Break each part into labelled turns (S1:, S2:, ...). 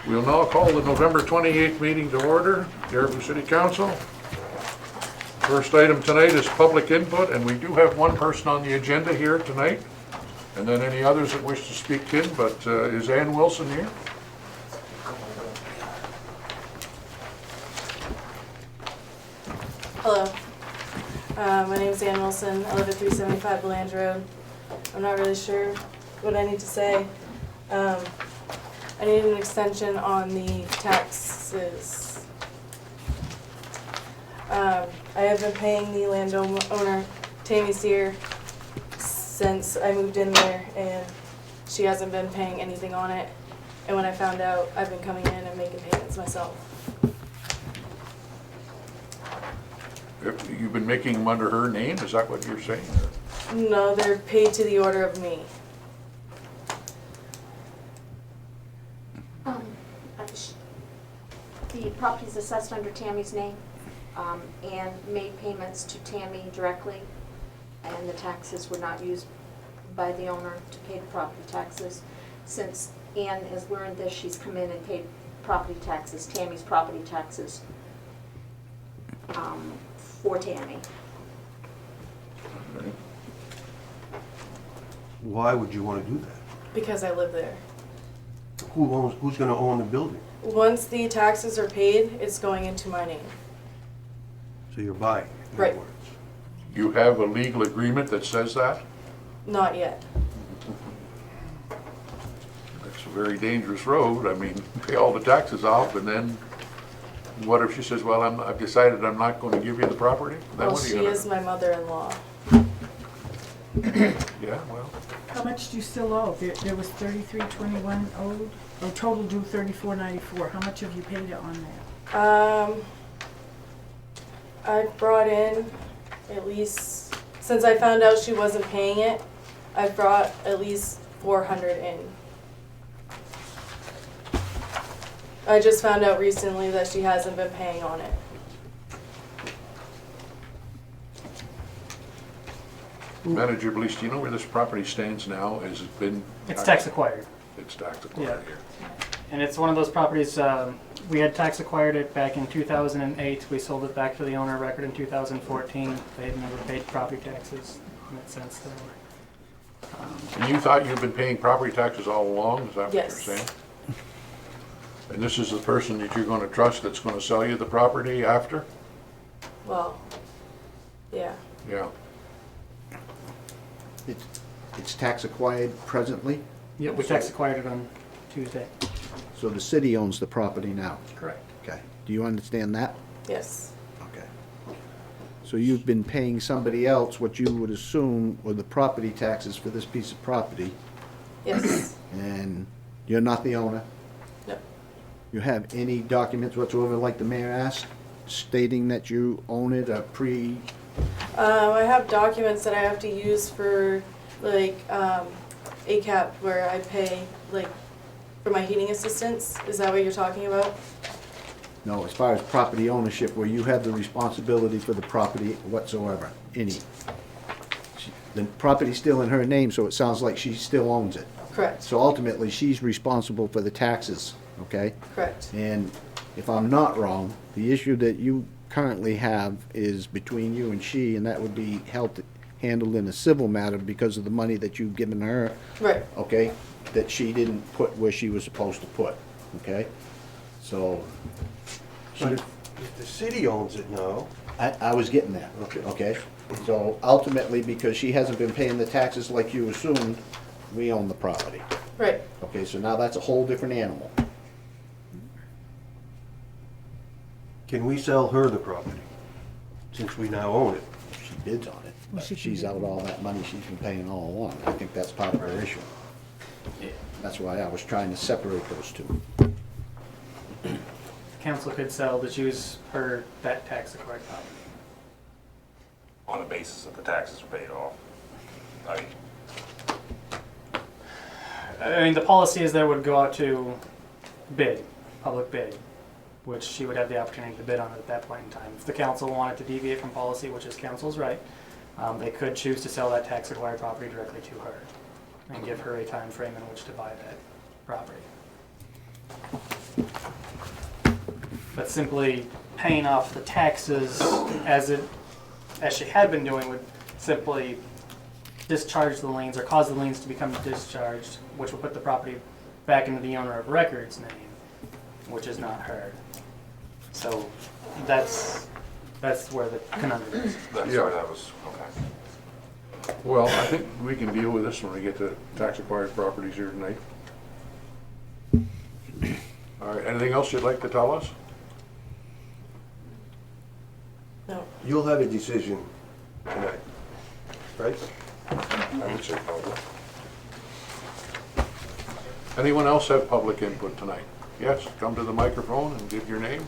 S1: We'll now call the November 28th meeting to order, Caribou City Council. First item tonight is public input, and we do have one person on the agenda here tonight, and then any others that wish to speak in, but is Ann Wilson here?
S2: Hello, my name is Ann Wilson. I live at 375 Belange Road. I'm not really sure what I need to say. I need an extension on the taxes. I have been paying the landowner, Tammy Sear, since I moved in there, and she hasn't been paying anything on it. And when I found out, I've been coming in and making payments myself.
S1: You've been making them under her name, is that what you're saying?
S2: No, they're paid to the order of me.
S3: The property is assessed under Tammy's name, and made payments to Tammy directly, and the taxes were not used by the owner to pay the property taxes. Since Ann has learned this, she's come in and paid property taxes, Tammy's property taxes, for Tammy.
S4: Why would you want to do that?
S2: Because I live there.
S4: Who's going to own the building?
S2: Once the taxes are paid, it's going into my name.
S4: So you're buying, in
S2: Right.
S4: other words.
S1: You have a legal agreement that says that?
S2: Not yet.
S1: That's a very dangerous road. I mean, pay all the taxes off, and then what if she says, well, I've decided I'm not going to give you the property? Then
S2: Well,
S1: what are you
S2: she
S1: gonna
S2: is
S1: do?
S2: my mother-in-law.
S1: Yeah, well,
S5: How much do you still owe? There was $33.21 owed, or total due $34.94. How much have you paid on that?
S2: I brought in at least, since I found out she wasn't paying it, I brought at least 400 in. I just found out recently that she hasn't been paying on it.
S1: Manager of Police, do you know where this property stands now? Has it been?
S6: It's tax acquired,
S1: It's tax acquired
S6: Yeah.
S1: here.
S6: and it's one of those properties, we had tax acquired it back in 2008. We sold it back to the owner of record in 2014. They had never paid property taxes in that sense.
S1: And you thought you've been paying property taxes all along? Is that what you're
S2: Yes.
S1: saying? And this is the person that you're going to trust that's going to sell you the property after?
S2: Well, yeah.
S1: Yeah.
S7: It's tax acquired presently,
S6: Yep, we tax acquired it on Tuesday.
S7: so the city owns the property now.
S6: Correct.
S7: Okay. Do you understand that?
S2: Yes.
S7: Okay. So you've been paying somebody else what you would assume were the property taxes for this piece of property,
S2: Yes.
S7: and you're not the owner?
S2: No.
S7: You have any documents whatsoever, like the mayor asked, stating that you own it,
S2: I have documents that I have to use for, like, ACAP, where I pay, like, for my heating assistance. Is that what you're talking about?
S7: No, as far as property ownership, where you have the responsibility for the property whatsoever, any. The property's still in her name, so it sounds like she still owns it.
S2: Correct.
S7: So ultimately, she's responsible for the taxes, okay?
S2: Correct.
S7: And if I'm not wrong, the issue that you currently have is between you and she, and that would be handled in a civil matter because of the money that you've given her,
S2: Right.
S7: okay? That she didn't put where she was supposed to put, okay? So,
S4: But if the city owns it now,
S7: I was getting there, okay? So ultimately, because she hasn't been paying the taxes like you assumed, we own the property.
S2: Right.
S7: Okay, so now that's a whole different animal.
S4: can we sell her the property? Since we now own it.
S7: She bids on it, but
S5: she can
S7: she's
S5: bid.
S7: out all that money she's been paying all along. I think that's part of her issue. That's why I was trying to separate those two.
S6: Council could sell to choose her that tax acquired property.
S8: On the basis that the taxes are paid off.
S6: I mean, the policy is that it would go out to bid, public bid, which she would have the opportunity to bid on it at that point in time. If the council wanted to deviate from policy, which is council's right, they could choose to sell that tax acquired property directly to her and give her a time frame in which to buy that property. But simply paying off the taxes as she had been doing would simply discharge the liens or cause the liens to become discharged, which will put the property back into the owner of record's name, which is not her. So that's where the conundrum is.
S8: That's
S1: Yeah.
S8: where that was, okay.
S1: Well, I think we can deal with this when we get to tax acquired properties here tonight. All right, anything else you'd like to tell us?
S2: No.
S4: You'll have a decision tonight, right?
S1: I would say probably. Anyone else have public input tonight? Yes, come to the microphone and give your name.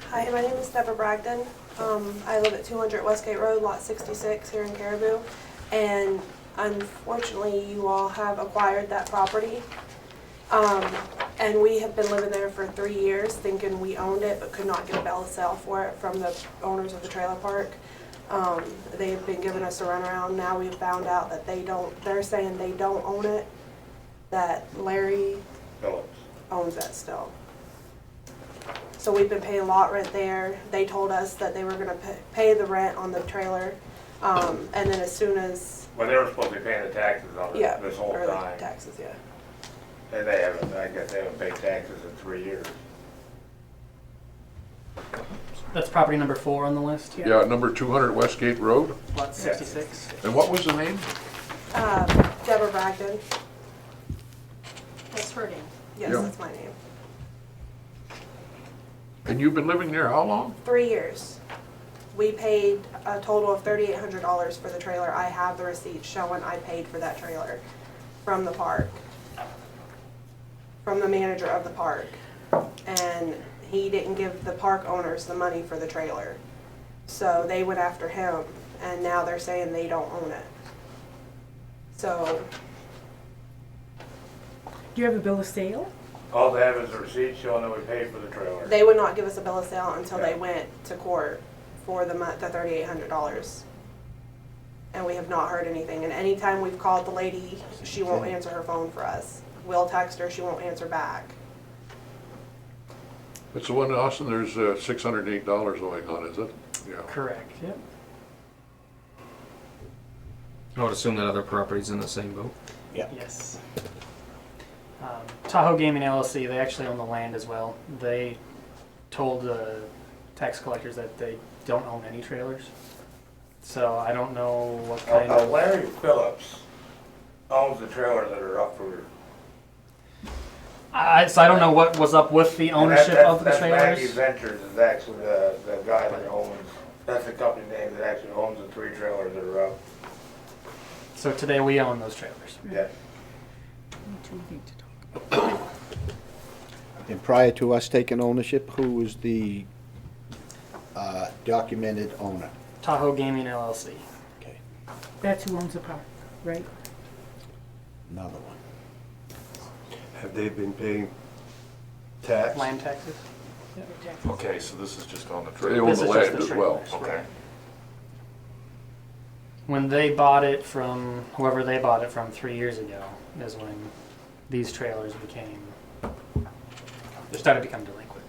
S9: Hi, my name is Deborah Bragdon. I live at 200 Westgate Road, Lot 66 here in Caribou. And unfortunately, you all have acquired that property. And we have been living there for 3 years thinking we owned it, but could not get a bill of sale for it from the owners of the trailer park. They've been giving us a runaround. Now we've found out that they're saying they don't own it, that Larry owns that still. So we've been paying lot rent there. They told us that they were gonna pay the rent on the trailer, and then as soon as,
S10: Well, they were supposed to be paying the taxes on
S9: yeah,
S10: it this whole
S9: or the
S10: time.
S9: taxes, yeah.
S10: And they haven't, I guess they haven't paid taxes in 3 years.
S6: That's property number 4 on the list.
S1: Yeah, number 200 Westgate Road.
S6: Lot 66.
S1: And what was the name?
S9: Deborah Bragdon,
S3: That's her name.
S9: yes,
S1: Yeah.
S9: that's my name.
S1: And you've been living there how long?
S9: 3 years. We paid a total of $3,800 for the trailer. I have the receipt showing I paid for that trailer from the park, from the manager of the park. And he didn't give the park owners the money for the trailer. So they went after him, and now they're saying they don't own it. So,
S5: Do you have a bill of sale?
S10: All they have is a receipt showing that we paid for the trailer.
S9: they would not give us a bill of sale until they went to court for the $3,800. And we have not heard anything. And anytime we've called the lady, she won't answer her phone for us. We'll text her, she won't answer back.
S1: It's the one in Austin, there's $608 owing on, is it? Yeah.
S6: Correct, yep.
S11: I would assume that other property's in the same boat.
S6: Yes. Tahoe Gaming LLC, they actually own the land as well. They told the tax collectors that they don't own any trailers. So I don't know what kind of...
S10: Larry Phillips owns the trailers that are up for.
S6: So I don't know what was up with the ownership of the
S10: That's Mackey
S6: trailers.
S10: Ventures is actually the guy that owns, that's the company name that actually owns the 3 trailers that are up.
S6: So today we own those trailers.
S10: Yeah.
S5: Me too, we need to talk.
S7: And prior to us taking ownership, who was the documented owner?
S6: Tahoe Gaming LLC.
S7: Okay,
S5: That's who owns the park, right?
S7: another one.
S4: Have they been paying tax?
S6: Land taxes.
S8: Okay, so this is just on the
S1: They
S8: trailer.
S1: own
S6: This
S1: the
S6: is just
S1: land
S6: the
S1: as well.
S6: trailers.
S8: Okay.
S6: When they bought it from whoever they bought it from 3 years ago is when these trailers became, they started to become delinquent.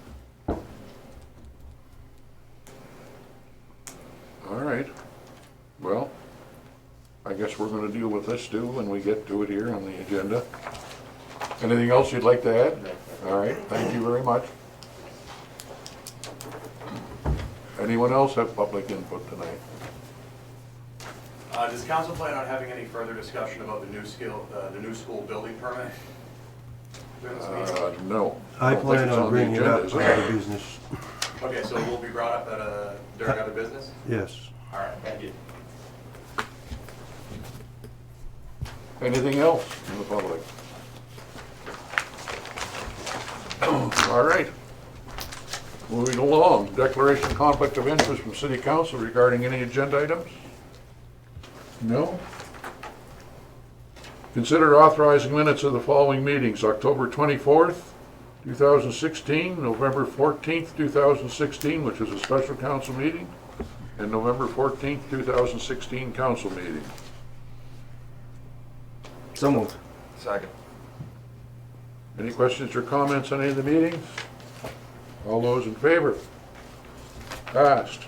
S1: All right. Well, I guess we're gonna deal with this too when we get to it here on the agenda. Anything else you'd like to add? All right, thank you very much. Anyone else have public input tonight?
S12: Does council plan on having any further discussion about the new school building permit? during this meeting?
S1: No.
S4: I
S1: don't think
S4: plan
S1: it's
S4: on
S1: the
S4: bringing it
S1: agenda,
S4: up
S1: is
S4: for
S1: it?
S4: other business.
S12: Okay, so it will be brought up during other business?
S4: Yes.
S12: All right, thank you.
S1: Anything else from the public? All right. Moving along, declaration of conflict of interest from city council regarding any agenda items? No? Consider authorizing minutes of the following meetings, October 24th, 2016, November 14th, 2016, which was a special council meeting, and November 14th, 2016 council meeting.
S11: So moved.
S8: Second.
S1: Any questions or comments on any of the meetings? All those in favor? Passed.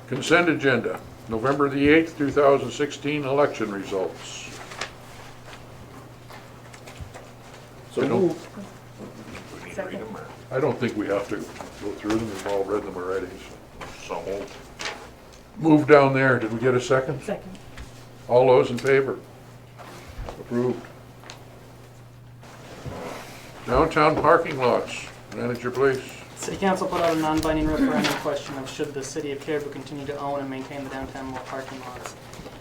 S1: Consent agenda, November the 8th, 2016 election results.
S7: So
S1: I don't-
S7: move.
S8: We need to read them, or
S1: I don't think we have to go through them, we've all read them already.
S8: so moved.
S1: Move down there, did we get a second?
S5: Second.
S1: All those in favor? Approved. Downtown parking lots, manager please.
S6: City Council put out a non-binding referendum question of should the city of Caribou continue to own and maintain the downtown mall parking lots.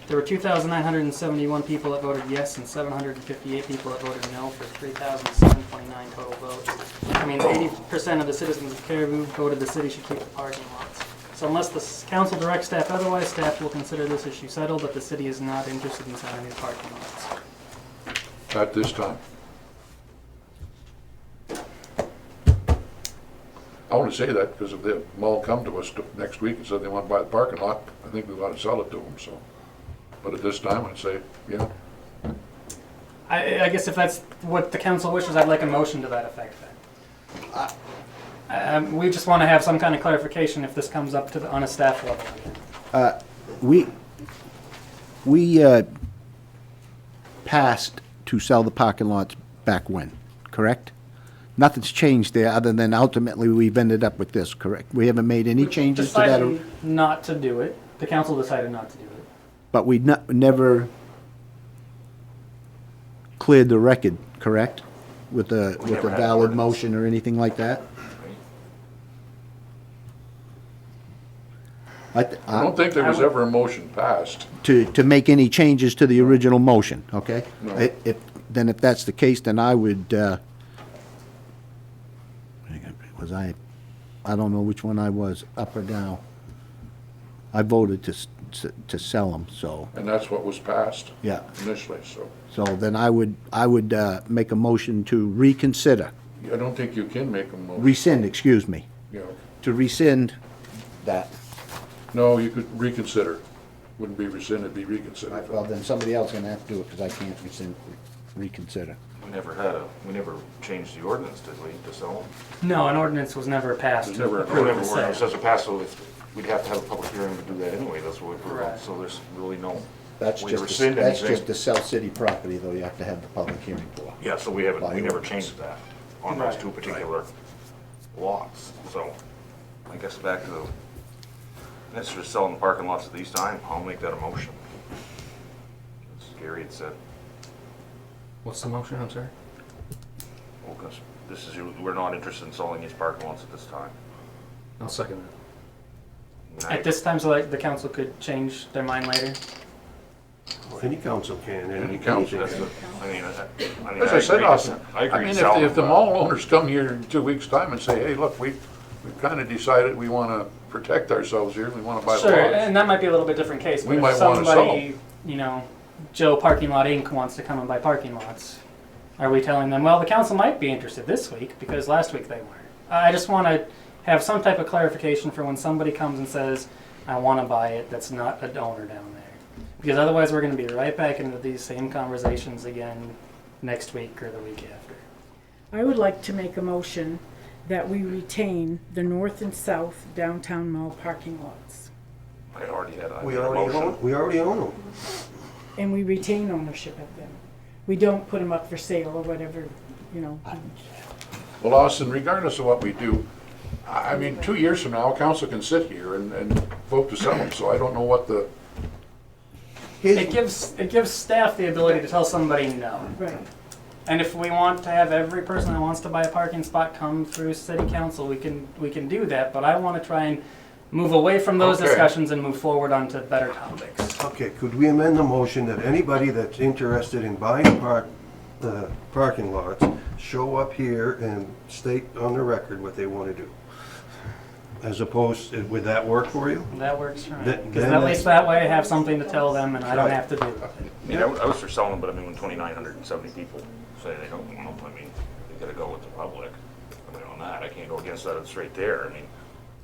S6: There were 2,971 people that voted yes and 758 people that voted no for 3,729 total votes. That means 80% of the citizens of Caribou voted the city should keep the parking lots. So unless the council directs staff otherwise, staff will consider this issue settled, that the city is not interested in selling new parking lots.
S1: At this time. I want to say that because if the mall come to us next week and said they want to buy the parking lot, I think we want to sell it to them, so. But at this time, I'd say, yeah.
S6: I guess if that's what the council wishes, I'd like a motion to that effect then. We just want to have some kind of clarification if this comes up to on a staff level.
S7: We passed to sell the parking lots back when, correct? Nothing's changed there, other than ultimately we've ended up with this, correct? We haven't made any changes to that,
S6: Decided not to do it. The council decided not to do it.
S7: but we never cleared the record, correct? With a
S8: never had an
S7: valid
S8: ordinance.
S7: motion or anything like that?
S1: I don't think there was ever a motion passed.
S7: To make any changes to the original motion, okay?
S1: No.
S7: If that's the case, then I would, I don't know which one I was, up or down. I voted to sell them, so,
S1: And that's what was passed
S7: yeah.
S1: initially, so.
S7: So then I would make a motion to reconsider,
S1: I don't think you can make a motion.
S7: rescind, excuse me,
S1: You know.
S7: to rescind that.
S1: No, you could reconsider. Wouldn't be rescind, it'd be reconsidered.
S7: Well, then somebody else is gonna have to do it, because I can't reconsider.
S8: We never changed the ordinance, did we, to sell them?
S6: No, an ordinance was never passed
S1: There's
S6: to
S1: never an
S6: approve
S8: Whatever
S6: the
S8: ordinance
S6: sale.
S8: doesn't pass, so we'd have to have a public hearing to do that anyway, that's what we put on,
S6: Correct.
S8: so there's really no
S7: That's
S8: way to
S7: just,
S8: rescind
S7: that's
S8: anything.
S7: just to sell city property, though, you have to have the public hearing for.
S8: Yeah, so we never changed that on those
S6: Right.
S8: two particular lots, so I guess back to that's for selling the parking lots at these time, I'll make that a motion. As Gary had said,
S11: What's the motion, I'm sorry?
S8: well, 'cause we're not interested in selling these parking lots at this time.
S11: I'll second that.
S8: And I-
S6: At this time, so like the council could change their mind later.
S4: Any council can.
S1: Any council.
S8: That's the- I mean,
S1: As I said,
S8: agree.
S1: Austin,
S8: I agree
S1: mean,
S8: selling
S1: if the
S8: them,
S1: mall owners come here in 2 weeks' time and say, hey, look, we've kind of decided we want to protect ourselves here, we want to buy the
S6: Sure,
S1: lots.
S6: and that might be a little bit different case.
S1: We
S6: But
S1: might
S6: if
S1: wanna sell
S6: somebody, you know, Joe Parking Lot Inc. wants to come and buy parking lots, are we telling them, well, the council might be interested this week because last week they weren't? I just want to have some type of clarification for when somebody comes and says, I want to buy it, that's not a owner down there. Because otherwise we're going to be right back into these same conversations again next week or the week after.
S5: I would like to make a motion that we retain the north and south downtown mall parking lots.
S8: I already had a
S4: We already own them.
S5: And we retain ownership of them. We don't put them up for sale or whatever, you know.
S1: Well, Austin, regardless of what we do, I mean, 2 years from now, council can sit here and vote to sell them, so I don't know what the,
S6: It gives staff the ability to tell somebody no.
S5: Right.
S6: And if we want to have every person that wants to buy a parking spot come through city council, we can do that, but I want to try and move away from those
S1: Okay.
S6: discussions and move forward onto better topics.
S4: Okay, could we amend the motion that anybody that's interested in buying the parking lots show up here and state on the record what they want to do? As opposed, would that work for you?
S6: That works for me.
S4: Then
S6: Because at least that way I have something to tell them and I don't
S4: Right.
S6: have to do it.
S8: I mean, I was for selling them, but I mean, when 2,970 people say they don't want them, I mean, they gotta go with the public. I mean, on that, I can't go against that, it's right there, I mean,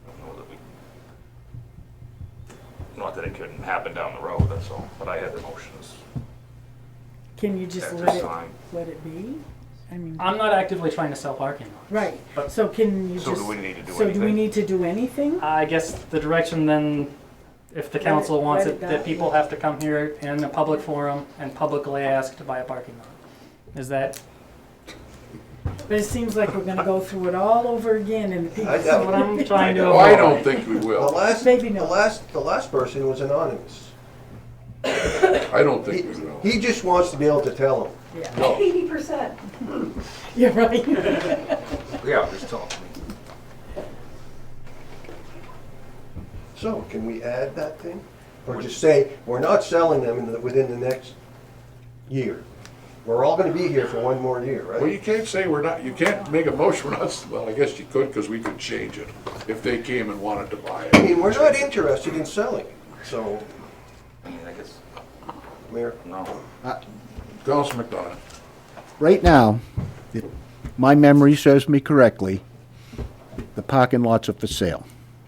S8: I don't know that we, not that it couldn't happen down the road, that's all, but I had the motions.
S5: Can you just
S8: At
S5: let
S8: this
S5: it,
S8: time.
S5: let it be? I mean,
S6: I'm not actively trying to sell parking lots.
S5: right,
S6: But
S5: so can you just?
S8: So do we need to do
S5: So do we
S8: anything?
S5: need to do anything?
S6: I guess the direction then, if the
S5: Let
S6: council
S5: it-
S6: wants
S5: let
S6: it,
S5: it
S6: that
S5: die.
S6: people have to come here in a public forum and publicly ask to buy a parking lot. Is that
S5: But it seems like we're gonna go through it all over again and people.
S4: I doubt
S6: what I'm trying to
S1: Oh, I
S6: avoid?
S1: don't think we
S4: The
S1: will.
S4: last,
S5: Maybe
S4: the
S5: not.
S4: last person was anonymous.
S1: I don't
S4: He,
S1: think we will.
S4: he just wants to be able to tell them.
S5: Yeah,
S1: No.
S9: 80%.
S5: yeah, right.
S8: Yeah, just tell me.
S4: So, can we add that thing? Or just say, we're not selling them within the next year? We're all gonna be here for one more year,
S1: Well, you
S4: right?
S1: can't say we're not, you can't make a motion, we're not, well, I guess you could, because we could change it if they came and wanted to buy
S4: I
S1: it.
S4: mean, we're not interested in selling it, so,
S8: I mean, I guess,
S4: Mayor.
S8: no.
S1: Councilman McDonough.
S7: Right now, if my memory serves me correctly, the parking lots are for sale.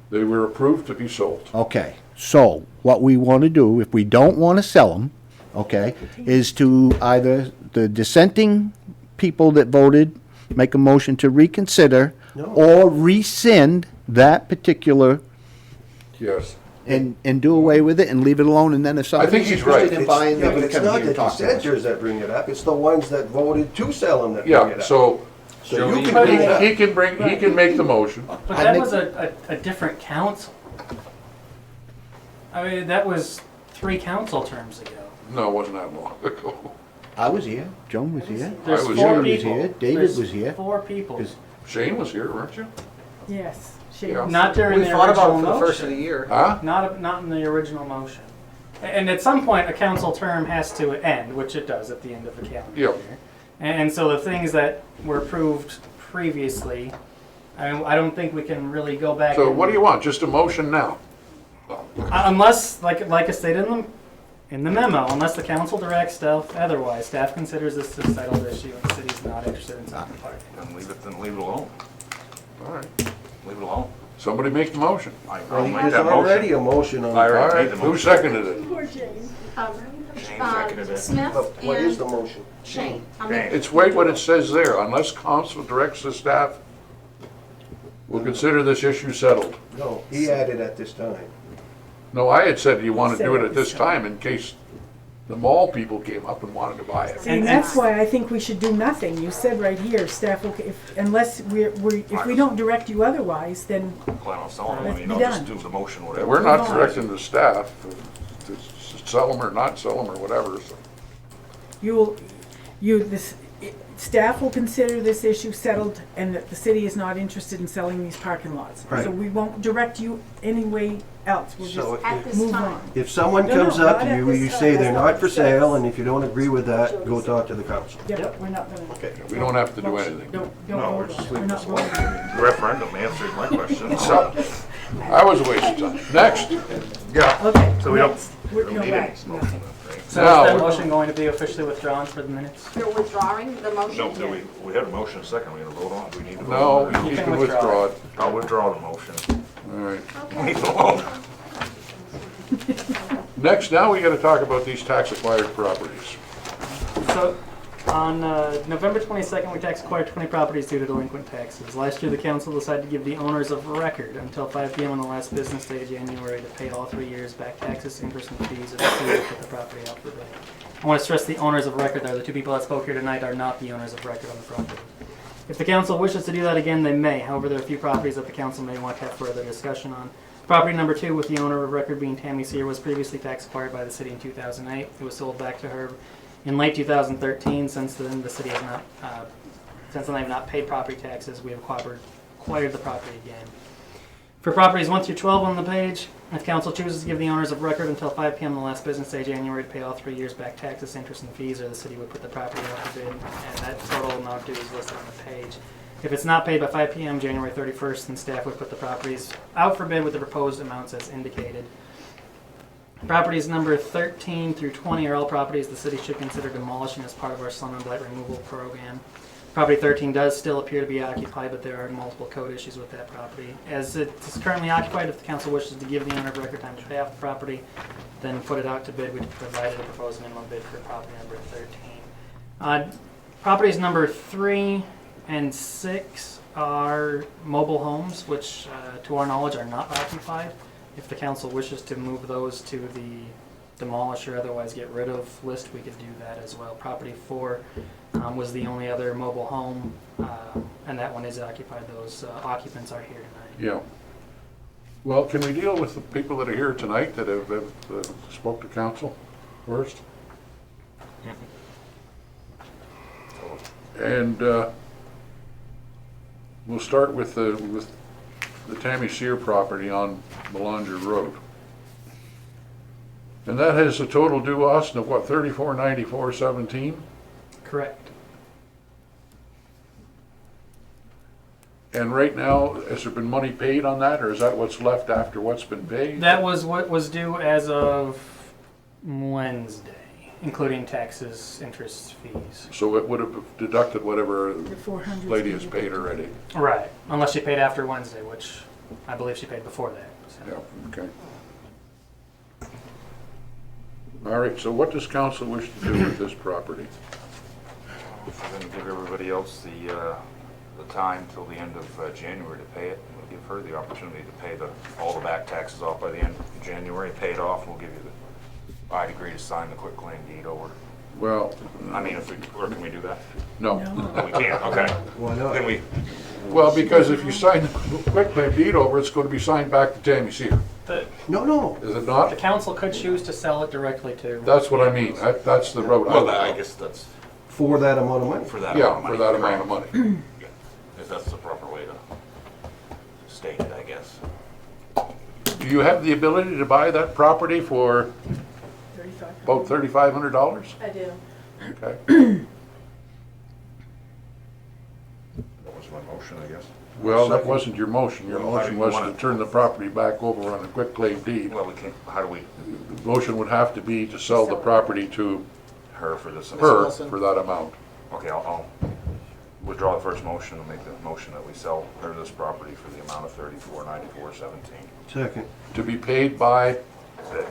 S1: They were approved to be sold.
S7: Okay, so what we want to do, if we don't want to sell them, okay, is to either the dissenting people that voted make a motion to reconsider
S4: No.
S7: or rescind that particular
S1: Yes.
S7: and do away with it and leave it alone, and then if
S1: I think
S7: somebody's
S1: he's right.
S7: interested in buying,
S4: Yeah,
S7: they
S4: but
S7: can
S4: it's
S7: come
S4: not
S7: here
S4: the
S7: and talk to us.
S4: dissenters that bring it up, it's the ones that voted to sell them that bring
S1: Yeah,
S4: it up.
S1: so
S4: So you can
S1: he
S4: bring it up.
S1: he can bring, he can make the motion.
S6: But
S7: I
S6: that
S7: think-
S6: was a different council. I mean, that was 3 council terms ago.
S1: No, it wasn't that long ago.
S7: I was here, Joan was here,
S6: There's
S1: was
S6: 4
S1: here.
S7: was
S6: people.
S7: here, David
S6: There's
S7: was here.
S6: 4 people.
S7: Is-
S1: Shane was here, weren't you?
S5: Yes. she
S1: Yeah.
S5: was.
S6: Not during
S11: We
S6: the
S11: thought about
S6: original
S11: it for the
S6: motion.
S11: first of the year.
S1: Huh?
S6: Not in the original motion. And at some point, a council term has to end, which it does at the end of the calendar
S1: Yep.
S6: year. And so the things that were approved previously, I don't think we can really go back.
S1: So
S6: and-
S1: what do you want? Just a motion now?
S6: Unless, like I stated in the memo, unless the council directs staff otherwise, staff considers this a settled issue and the city's not interested in selling parking.
S8: Then leave it alone.
S1: All right.
S8: Leave it alone.
S1: Somebody make the motion.
S8: I'll
S4: Well,
S8: make
S4: there's
S8: that
S4: already
S8: motion.
S4: a motion on.
S8: I
S1: All
S8: already
S1: right,
S8: made the
S1: who
S8: motion.
S1: seconded it?
S5: Poor Jane.
S8: Shane seconded it.
S3: Smith
S4: But what is the
S3: and
S4: motion?
S3: Shane.
S8: Shane.
S1: It's wait what it says there, unless council directs the staff, we'll consider this issue settled.
S4: No, he added at this time.
S1: No, I had said you want to do it
S5: Said
S1: at this time in case the mall people came up and wanted to buy it.
S5: And that's why I think we should do nothing. You said right here, staff will, unless if we don't direct you otherwise, then
S8: Plan on selling them, I
S5: Let's
S8: mean,
S5: be
S8: I'll just
S5: done.
S8: do the motion, whatever.
S1: We're not directing the staff to sell them or not sell them or whatever, so.
S5: staff will consider this issue settled and that the city is not interested in selling these parking lots.
S4: Right.
S5: So we won't direct you any way else. We'll
S4: So
S5: just
S3: At this
S5: move
S3: time.
S5: on.
S4: if someone
S5: No, no,
S4: comes up
S5: not
S4: to
S5: at
S4: you,
S5: this
S4: you
S5: time.
S4: say
S5: That's
S4: they're
S5: not
S4: not
S5: what
S4: for
S5: it says.
S4: sale, and if you don't agree with that, go talk to the council.
S5: Yeah, but we're not gonna.
S4: Okay.
S1: We don't have to do anything.
S5: Don't
S8: No, we're
S5: vote
S8: just
S5: on it. We're
S8: leaving
S5: not
S8: this alone.
S5: voting.
S8: The referendum answered my question.
S1: So, I was a waste of time. Next,
S8: Yeah.
S5: Okay.
S8: So we don't-
S5: next.
S8: We
S5: No,
S8: don't need
S5: right,
S8: any
S5: nothing.
S8: motion, right?
S6: So
S1: Now-
S6: is that motion going to be officially withdrawn for the minutes?
S3: You're withdrawing the motion?
S8: No, we had a motion second, we had to vote on it, we need to vote
S1: no,
S8: on it.
S1: you
S6: can
S1: can withdraw
S6: withdraw
S1: it.
S8: I'll withdraw the motion.
S1: All right.
S8: Leave it alone.
S1: Next, now we gotta talk about these tax acquired properties.
S6: So, on November 22nd, we tax acquired 20 properties due to delinquent taxes. Last year, the council decided to give the owners of record until 5 p.m. on the last business day of January to pay all 3 years back taxes, interest, and fees of the city to put the property out for bid. I want to stress the owners of record there. The 2 people that spoke here tonight are not the owners of record on the property. If the council wishes to do that again, they may. However, there are a few properties that the council may want to have further discussion on. Property number 2, with the owner of record being Tammy Sear, was previously tax acquired by the city in 2008. It was sold back to her in late 2013. Since then, the city has not, since then they have not paid property taxes. We have acquired the property again. For properties 1 through 12 on the page, if council chooses to give the owners of record until 5 p.m. on the last business day, January, to pay all 3 years back taxes, interest, and fees, or the city would put the property out for bid, and that total amount due is listed on the page. If it's not paid by 5 p.m. January 31st, then staff would put the properties out for bid with the proposed amounts as indicated. Properties number 13 through 20 are all properties the city should consider demolishing as part of our slum and blight removal program. Property 13 does still appear to be occupied, but there are multiple code issues with that property. As it is currently occupied, if the council wishes to give the owner of record time to pay off the property, then put it out to bid. We provided a proposed minimum bid for property number 13. Properties number 3 and 6 are mobile homes, which to our knowledge are not occupied. If the council wishes to move those to the demolish or otherwise get rid of list, we could do that as well. Property 4 was the only other mobile home, and that one is occupied. Those occupants are here tonight.
S1: Yeah. Well, can we deal with the people that are here tonight that have spoke to council first? And we'll start with the Tammy Sear property on Belanger Road. And that has a total due Austin of what, $34.94.17?
S6: Correct.
S1: And right now, has there been money paid on that, or is that what's left after what's been paid?
S6: That was what was due as of Wednesday, including taxes, interest, fees.
S1: So it would have deducted whatever
S5: The 400.
S1: lady has paid already.
S6: Right, unless she paid after Wednesday, which I believe she paid before that. So.
S1: Yeah, okay. All right, so what does council wish to do with this property?
S8: We're going to give everybody else the time till the end of January to pay it. We'll give her the opportunity to pay all the back taxes off by the end of January. Pay it off, and we'll give you I'd agree to sign the quick claim deed over.
S1: Well,
S8: I mean, or can we do that?
S1: no.
S8: No, we can't, okay.
S4: Why not?
S8: Then we,
S1: Well, because if you sign the quick claim deed over, it's going to be signed back to Tammy Sear.
S4: No.
S1: Is it
S6: The
S1: not?
S6: council could choose to sell it directly to.
S1: That's what I mean. That's the road.
S8: well, I guess that's
S4: For that amount of money?
S8: for that amount
S1: Yeah,
S8: of money.
S1: for that amount of money.
S8: If that's the proper way to state it, I guess.
S1: Do you have the ability to buy that property for
S5: 35.
S1: about $3,500?
S2: I do.
S1: Okay.
S8: That was my motion, I guess.
S1: Well, that wasn't your motion. Your
S8: Well, how do
S1: motion
S8: you
S1: was
S8: want
S1: to
S8: it?
S1: turn the property back over on a quick claim deed.
S8: Well, we can't, how do we,
S1: The motion would have to be to sell the property to
S8: her for this?
S1: her for that amount.
S8: Okay, I'll withdraw the first motion and make the motion that we sell her this property for the amount of $34.94.17.
S4: Second.
S1: To be paid by,
S8: The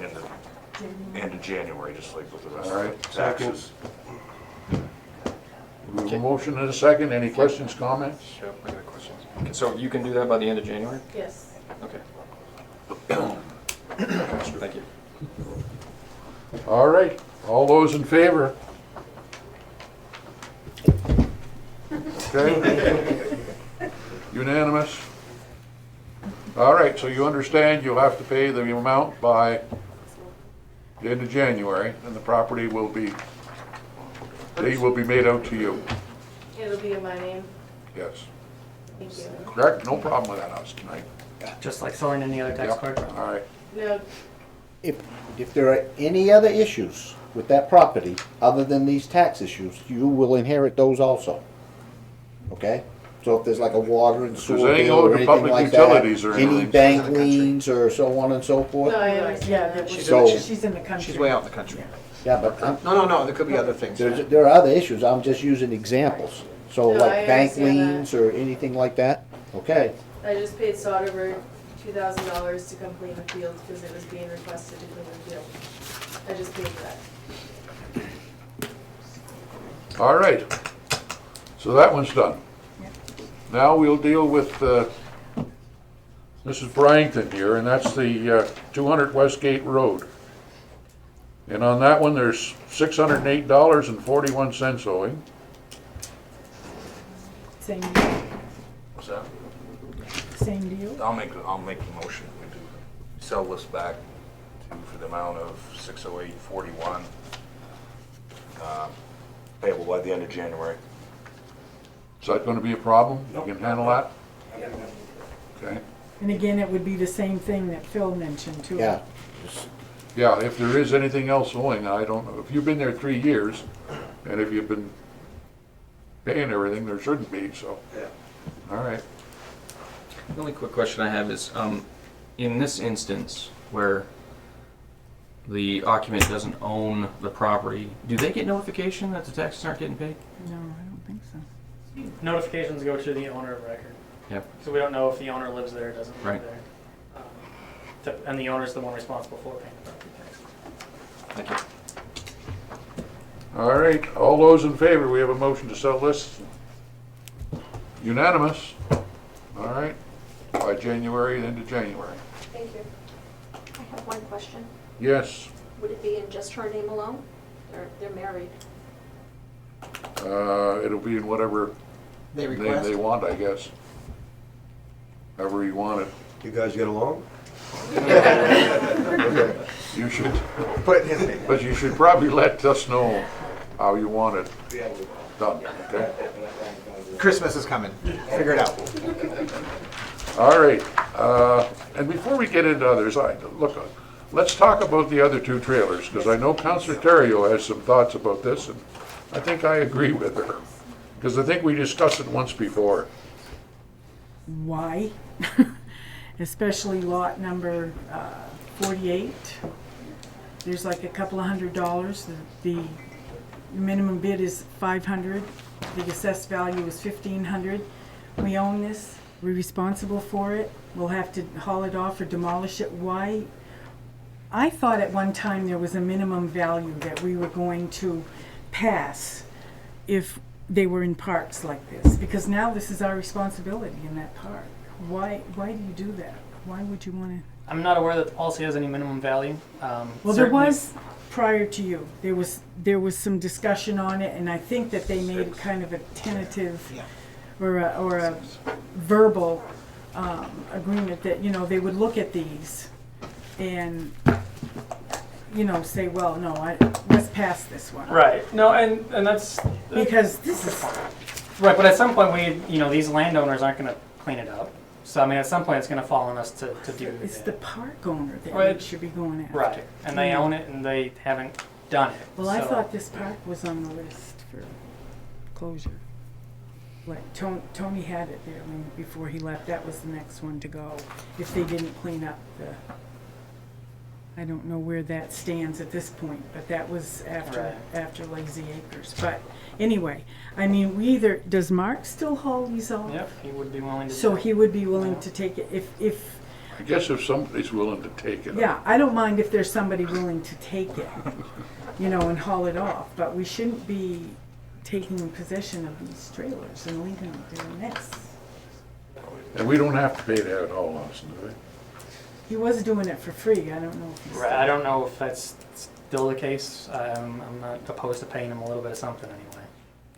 S8: end of January, just like with the rest
S1: All
S8: of
S1: right,
S8: the taxes.
S1: we have a motion and a second. Any questions, comments?
S11: Yep, I got questions. Okay, so you can do that by the end of January?
S2: Yes.
S11: Okay. Thank you.
S1: All right, all those in favor? Okay. Unanimous? All right, so you understand you'll have to pay the amount by the end of January, and the property will be, deed will be made out to you.
S2: It'll be in my name.
S1: Yes.
S2: Thank you.
S1: Correct? No problem with that house tonight.
S6: Just like selling any other tax
S1: Yep.
S6: card.
S1: All right.
S2: No,
S7: If there are any other issues with that property, other than these tax issues, you will inherit those also. Okay? So if there's like a water and sewer
S1: there's any
S7: bill or
S1: other
S7: anything
S1: public
S7: like
S1: utilities
S7: that,
S1: or
S7: any
S1: anything.
S7: bank liens or so on and so forth.
S2: no, I
S5: Right,
S2: understand
S5: yeah,
S2: that.
S7: So-
S5: she's in the country.
S11: She's way out in the country.
S7: Yeah, but
S11: No, there could be other things.
S7: there are other issues, I'm just using examples. So
S2: No,
S7: like
S2: I
S7: bank
S2: understand that.
S7: liens or anything like that, okay?
S2: I just paid Soderbergh $2,000 to come clean the field because it was being requested to clean the field. I just paid for that.
S1: All right. So that one's done. Now we'll deal with, this is Bryington here, and that's the 200 Westgate Road. And on that one, there's $608.41 owing.
S5: Same,
S8: What's that?
S5: same deal?
S8: I'll make the motion. We do sell this back for the amount of $608.41, payable by the end of January.
S1: Is that going to be a problem? You can handle that? Okay.
S5: And again, it would be the same thing that Phil mentioned too.
S7: Yeah.
S1: Yeah, if there is anything else owing, I don't know. If you've been there 3 years, and if you've been paying everything, there shouldn't be, so.
S10: Yeah.
S1: All right.
S11: The only quick question I have is, in this instance where the occupant doesn't own the property, do they get notification that the taxes aren't getting paid?
S5: No, I don't think so.
S6: Notifications go to the owner of record.
S11: Yep.
S6: So we don't know if the owner lives there or doesn't live
S11: Right.
S6: there. And the owner's the one responsible for paying the property tax.
S11: Thank you.
S1: All right, all those in favor, we have a motion to sell this. Unanimous. All right, by January, end of January.
S3: Thank you. I have one question.
S1: Yes,
S3: Would it be in just her name alone? They're married.
S1: it'll be in whatever name they want, I guess. However you want it.
S4: You guys get along?
S1: You should, but you should probably let us know how you want it done, okay?
S13: Christmas is coming. Figure it out.
S1: All right, and before we get into others, let's talk about the other two trailers, because I know Councilor Terrio has some thoughts about this, and I think I agree with her, because I think we discussed it once before.
S5: Why? Especially lot number 48. There's like a couple of $100. The minimum bid is $500. The assessed value is $1,500. We own this. We're responsible for it. We'll have to haul it off or demolish it. Why? I thought at one time there was a minimum value that we were going to pass if they were in parks like this, because now this is our responsibility in that park. Why do you do that? Why would you want to?
S6: I'm not aware that the policy has any minimum value.
S5: Well, there
S6: Certainly-
S5: was prior to you. There was some discussion on it, and I think that they made kind of a tentative or a verbal agreement that they would look at these and say, well, no, let's pass this one.
S6: Right. No, and that's
S5: Because this is
S6: right. But at some point, these landowners aren't going to clean it up. So I mean, at some point, it's going to fall on us to do
S5: it's
S6: it.
S5: the park owner that
S6: Right.
S5: we should be going after.
S6: Right, and they own it, and they haven't done it.
S5: Well, I
S6: so-
S5: thought this park was on the list for closure. Like Tony had it there before he left. That was the next one to go. If they didn't clean up I don't know where that stands at this point, but that was after Lazy Acres. But anyway, I mean, does Mark still haul these off?
S6: Yep, he would be willing to.
S5: So
S6: do it.
S5: he would be willing to take it if.
S1: I guess if somebody's willing to take it.
S5: Yeah, I don't mind if there's somebody willing to take it, and haul it off, but we shouldn't be taking possession of these trailers and leaving them there a mess.
S1: And we don't have to pay to have it hauled, Austin, do we?
S5: He was doing it for free. I don't know if he's
S6: Right, I don't know if that's still the case. I'm not opposed to paying him a little bit of something anyway,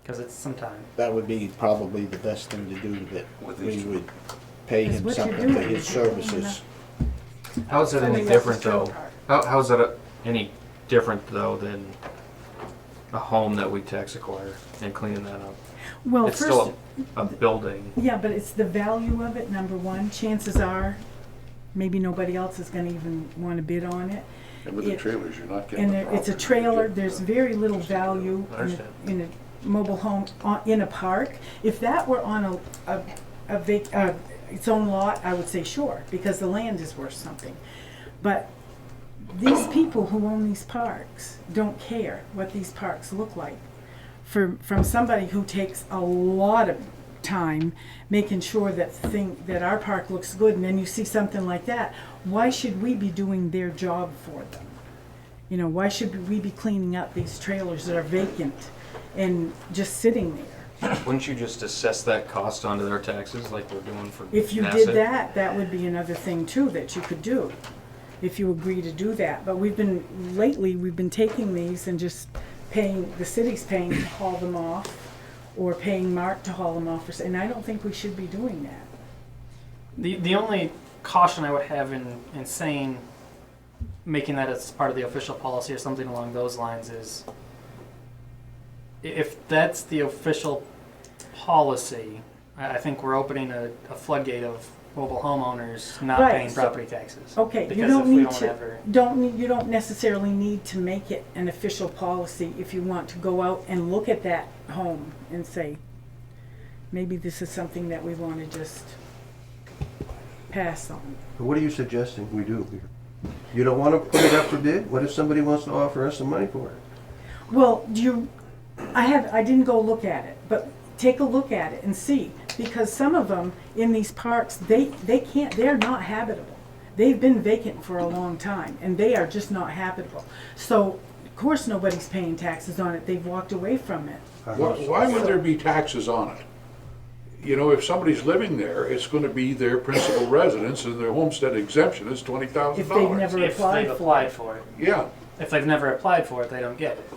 S6: because it's some time.
S7: That would be probably the best thing to do, that we would pay
S5: Because
S7: him
S5: what you're
S7: something
S5: doing
S7: for his
S5: is you're cleaning
S7: services.
S11: How's that
S5: I
S11: any
S5: think that's
S11: different
S5: the true
S11: though?
S5: part.
S11: How's that any different though than a home that we tax acquire and cleaning that up?
S5: Well,
S11: It's
S5: first,
S11: still a building.
S5: yeah, but it's the value of it, number one. Chances are, maybe nobody else is gonna even wanna bid on it.
S1: And with the
S5: It-
S1: trailers, you're not getting
S5: And
S1: the
S5: it's a
S1: property.
S5: trailer, there's very little value
S11: I understand.
S5: in a mobile home in a park. If that were on its own lot, I would say sure, because the land is worth something. But these people who own these parks don't care what these parks look like. From somebody who takes a lot of time making sure that our park looks good, and then you see something like that, why should we be doing their job for them? Why should we be cleaning up these trailers that are vacant and just sitting there?
S11: Wouldn't you just assess that cost onto their taxes like we're doing for
S5: If you
S11: NASA?
S5: did that, that would be another thing too that you could do, if you agree to do that. But lately we've been taking these and just the city's paying to haul them off, or paying Mark to haul them off, and I don't think we should be doing that.
S6: The only caution I would have in making that as part of the official policy or something along those lines is, if that's the official policy, I think we're opening a floodgate of mobile homeowners not
S5: Right,
S6: paying
S5: so-
S6: property taxes.
S5: Okay, you
S6: Because
S5: don't
S6: if we
S5: need
S6: don't
S5: to,
S6: ever-
S5: you don't necessarily need to make it an official policy if you want to go out and look at that home and say, maybe this is something that we want to just pass on.
S4: What are you suggesting we do here? You don't want to put it up for bid? What if somebody wants to offer us some money for it?
S5: Well, I didn't go look at it, but take a look at it and see, because some of them in these parks, they're not habitable. They've been vacant for a long time, and they are just not habitable. So course nobody's paying taxes on it, they've walked away from it.
S1: Why would there be taxes on it? You know, if somebody's living there, it's gonna be their principal residence, and their homestead exemption is $20,000.
S5: If they've never
S6: If
S5: applied
S6: they've
S5: for
S6: applied
S5: it.
S6: for it.
S1: Yeah,
S6: If they've never applied for it, they don't get it.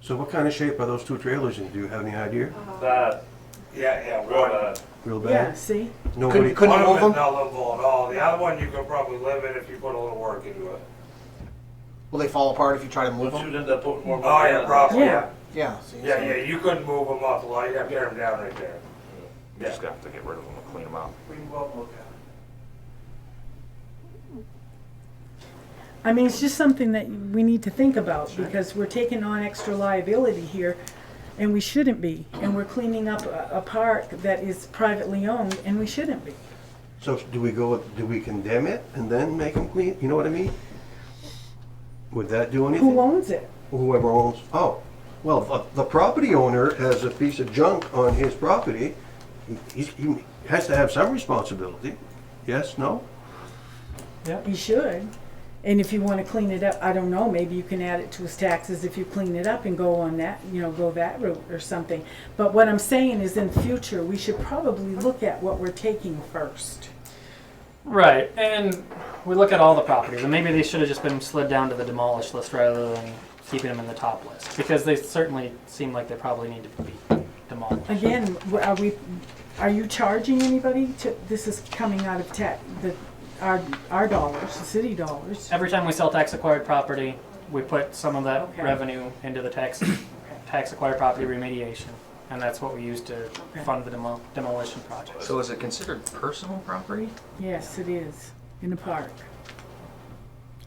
S4: So what kind of shape are those two trailers in? Do you have any idea?
S10: Yeah, one,
S4: Real
S5: Yeah,
S4: bad?
S5: see?
S4: Nobody,
S13: Couldn't
S10: one
S13: you
S10: of
S13: move
S10: them is
S13: them?
S10: not livable at all. The other one, you could probably live in if you put a little work into it.
S13: Will they fall apart if you try to move them?
S10: end up putting more. Oh, yeah, probably,
S5: Yeah.
S10: yeah.
S13: Yeah. see,
S10: Yeah,
S13: so-
S10: yeah, you couldn't move them off the lot, you'd have to tear them down right there.
S8: You just have to get rid of them and clean them out.
S10: We can go up and look at
S5: I mean, it's just something that we need to think about, because we're taking on extra liability here, and we shouldn't be. And we're cleaning up a park that is privately owned, and we shouldn't be.
S4: so do we condemn it and then make them clean? You know what I mean? Would that do anything?
S5: Who owns it?
S4: Whoever owns, oh, well, the property owner has a piece of junk on his property. He has to have some responsibility. Yes, no?
S5: He should. And if you want to clean it up, I don't know, maybe you can add it to his taxes if you clean it up and go on that, you know, go that route or something. But what I'm saying is, in future, we should probably look at what we're taking first.
S6: Right, and we look at all the properties, and maybe they should have just been slid down to the demolished list rather than keeping them in the top list, because they certainly seem like they probably need to be demolished.
S5: Again, are you charging anybody to, this is coming out of our dollars, the city dollars?
S6: Every time we sell tax acquired property, we put some of that
S5: Okay.
S6: revenue into the tax acquired property remediation, and that's what we use to fund the demolition project.
S11: So is it considered personal property?
S5: Yes, it is, in a park.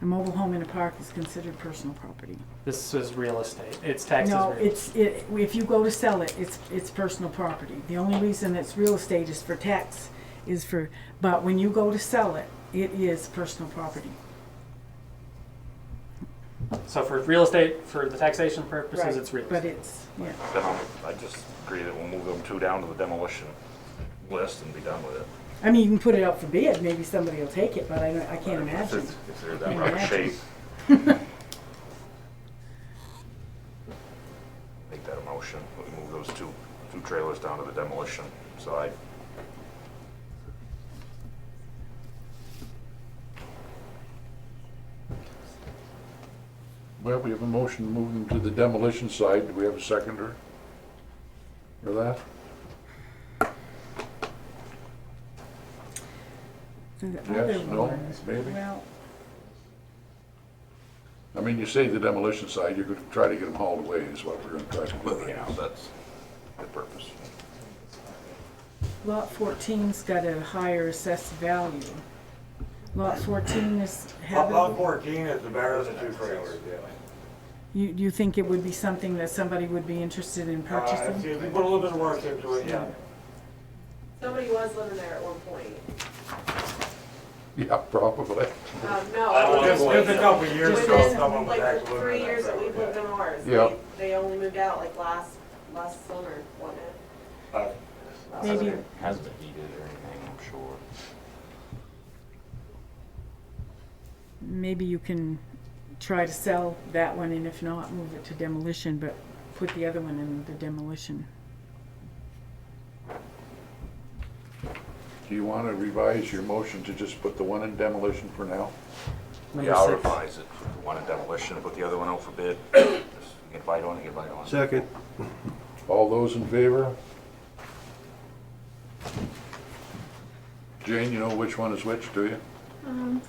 S5: A mobile home in a park is considered personal property.
S6: This is real estate. It's taxed as
S5: No,
S6: real.
S5: if you go to sell it, it's personal property. The only reason it's real estate is for tax, but when you go to sell it, it is personal property.
S6: So for real estate, for the taxation purposes,
S5: Right,
S6: it's real
S5: but
S6: estate.
S5: it's, yeah.
S8: Then I just agree that we'll move them two down to the demolition list and be done with it.
S5: I mean, you can put it out for bid, maybe somebody will take it, but I can't imagine.
S8: If they're that
S5: Can't
S8: rough
S5: imagine.
S8: shape. Make that a motion, we move those two trailers down to the demolition side.
S1: well, we have a motion to move them to the demolition side. Do we have a seconder for that?
S5: The
S1: Yes,
S5: other
S1: no,
S5: ones,
S1: maybe?
S5: well,
S1: I mean, you say the demolition side, you're gonna try to get them hauled away is what we're gonna try to do.
S8: Yeah, that's the purpose.
S5: Lot 14's got a higher assessed value. Lot 14 is
S10: Lot
S5: habitable.
S10: 14 is the better of the two trailers, yeah.
S5: You think it would be something that somebody would be interested in
S10: If
S5: purchasing?
S10: you put a little bit of work into it, yeah.
S9: Somebody was living there at one point.
S1: Yeah, probably.
S9: No.
S10: Just a couple of years ago,
S9: Within,
S10: someone was
S9: like,
S10: actually
S9: the
S10: living
S9: 3
S10: in that
S9: years that
S10: trailer,
S9: we've lived in ours.
S1: Yeah.
S9: They only moved out like last summer, wasn't it?
S5: Maybe,
S8: Hasn't been heated or anything, I'm sure.
S5: maybe you can try to sell that one, and if not, move it to demolition, but put the other one in the demolition.
S1: Do you want to revise your motion to just put the one in demolition for now?
S8: Yeah, I'll revise it, put the one in demolition, put the other one out for bid. Just get bite on it, get bite on it.
S4: Second.
S1: All those in favor? Jane, you know which one is which, do you?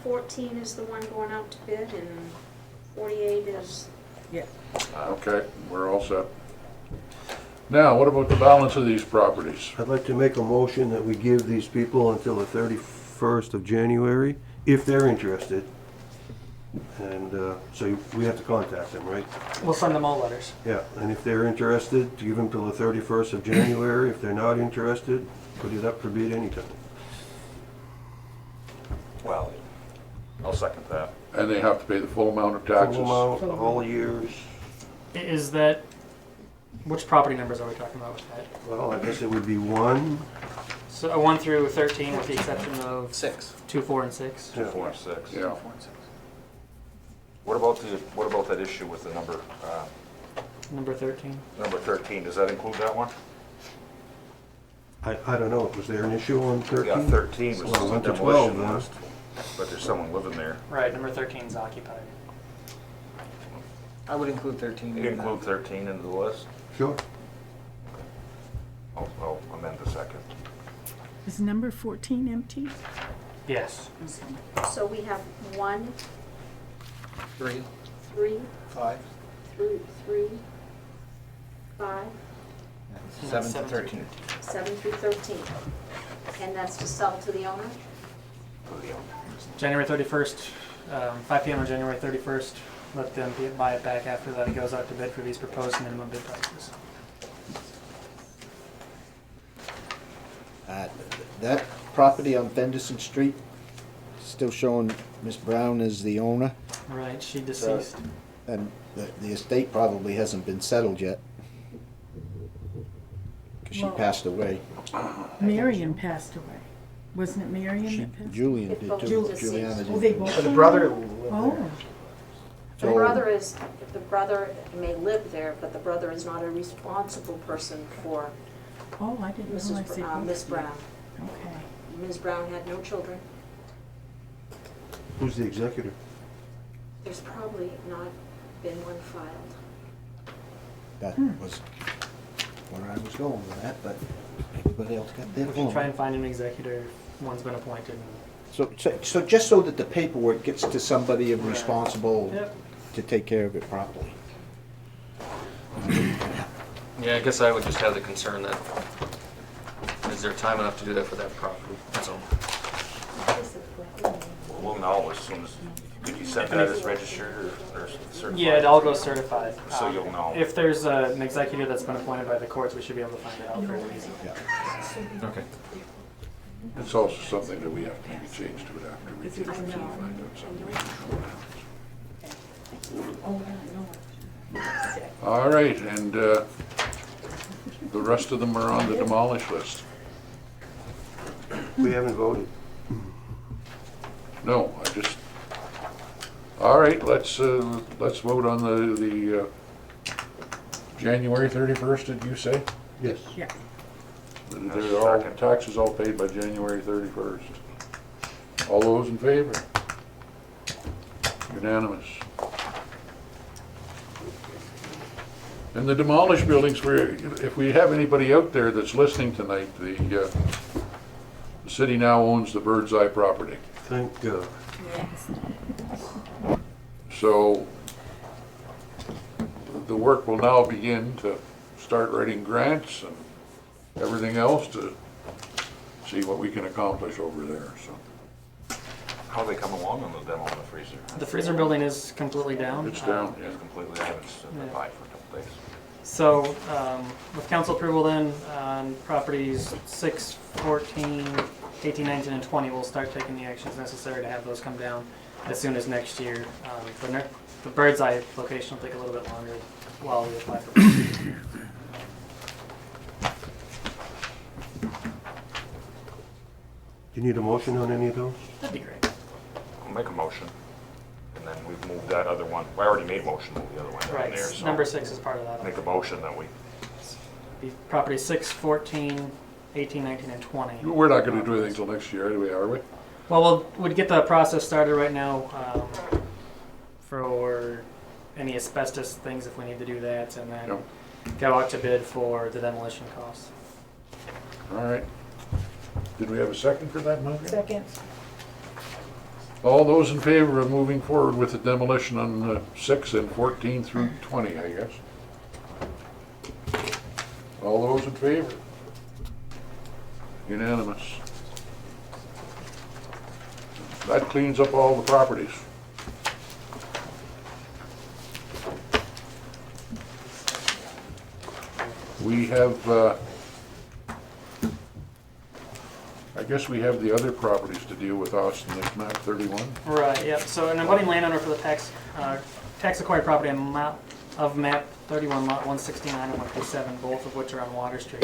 S3: 14 is the one going out to bid, and 48 is,
S1: Okay, we're all set. Now, what about the balance of these properties?
S4: I'd like to make a motion that we give these people until the 31st of January, if they're interested. And so we have to contact them, right?
S6: We'll send them all letters.
S4: Yeah, and if they're interested, to give them till the 31st of January. If they're not interested, put it up for bid anytime.
S8: Well, I'll second that.
S1: And they have to pay the full amount of taxes?
S4: Full amount, all years.
S6: Is that, which property numbers are we talking about with that?
S4: Well, I guess it would be 1.
S6: So 1 through 13 with the exception of
S13: 6.
S6: 2, 4, and 6?
S4: Yeah.
S8: 4 and 6.
S1: Yeah.
S8: What about that issue with the number,
S6: Number 13.
S8: number 13? Does that include that one?
S4: I don't know, was there an issue on 13?
S8: Yeah, 13 was
S4: Well,
S8: on
S4: went
S8: the
S4: to 12
S8: demolition
S4: then.
S8: list, but there's someone living there.
S6: Right, number 13 is occupied.
S13: I would include 13
S8: You
S13: in that.
S8: include 13 into the list?
S4: Sure.
S8: I'll amend the second.
S5: Is number 14 empty?
S6: Yes.
S3: So we have 1,
S13: 3,
S3: 3,
S13: 5,
S3: 3, 5,
S13: 7 to 13.
S3: 7 through 13. And that's to sell to the owner?
S8: For the owner.
S6: January 31st, 5 p.m. on January 31st. Let them buy it back after that. It goes out to bid for these proposed minimum bid prices.
S7: That property on Fenderson Street, still showing Miss Brown as the owner,
S6: Right, she deceased.
S7: and the estate probably hasn't been settled yet. Because she
S5: Well-
S7: passed away.
S5: Marion passed away. Wasn't it Marion
S7: She,
S5: that passed?
S7: Julian
S3: It
S7: did
S3: both
S7: too.
S3: deceased.
S7: Juliana
S5: Oh,
S7: did.
S5: they both?
S13: The brother lived
S5: Oh,
S13: there.
S3: The
S7: So-
S3: brother may live there, but the brother is not a responsible person for
S5: oh, I didn't realize they both.
S3: Miss Brown.
S5: Okay.
S3: Ms. Brown had no children.
S4: Who's the executor?
S3: There's probably not been one filed.
S7: That was where I was going with that, but everybody else got their
S6: We can try
S7: phone.
S6: and find an executor. One's been appointed.
S7: So just so that the paperwork gets to somebody
S6: Right.
S7: responsible
S6: Yep.
S7: to take care of it properly.
S11: Yeah, I guess I would just have the concern that, is there time enough to do that for that property? That's all.
S8: We'll know as soon as, could you set that as registered or certified?
S6: Yeah, it all goes certified.
S8: So you'll know.
S6: If there's an executor that's been appointed by the courts, we should be able to find it out fairly easily.
S7: Yeah.
S11: Okay.
S1: It's also something that we have to maybe change to it after we get find out something. All right, and the rest of them are on the demolish list.
S4: We haven't voted.
S1: No, I just, all right, let's vote on the January 31st, did you say?
S4: Yes.
S5: Yeah.
S1: They're all, taxes all paid by January 31st. All those in favor? Unanimous. And the demolished buildings, if we have anybody out there that's listening tonight, the city now owns the Bird's Eye property.
S4: Thank God.
S1: So the work will now begin to start writing grants and everything else to see what we can accomplish over there, so.
S8: How they come along on the demo on the freezer?
S6: The freezer building is completely down.
S1: It's down,
S8: It's completely, I haven't stood by for a couple days.
S6: So, with council approval then, on properties 6, 14, 18, 19, and 20, we'll start taking the actions necessary to have those come down as soon as next year. The Bird's Eye location will take a little bit longer while we apply for.
S4: Do you need a motion on any of those?
S6: That'd be great.
S8: I'll make a motion, and then we've moved that other one. I already made a motion to move the other one down
S6: Right,
S8: there, so.
S6: number 6 is part of that.
S8: Make a motion that we,
S6: The properties 6, 14, 18, 19, and 20.
S1: We're not gonna do anything till next year, anyway, are we?
S6: Well, we'd get the process started right now for any asbestos things if we need to do that, and then
S1: Yep.
S6: go out to bid for the demolition costs.
S1: All right. Did we have a second for that motion?
S5: Second.
S1: All those in favor of moving forward with the demolition on 6 and 14 through 20, I guess? All those in favor? Unanimous. That cleans up all the properties. We have, I guess we have the other properties to deal with, Austin, like map 31.
S6: Right, yep, so an abutting landowner for the tax acquired property on map 31, lot 169 and 157, both of which are on Water Street,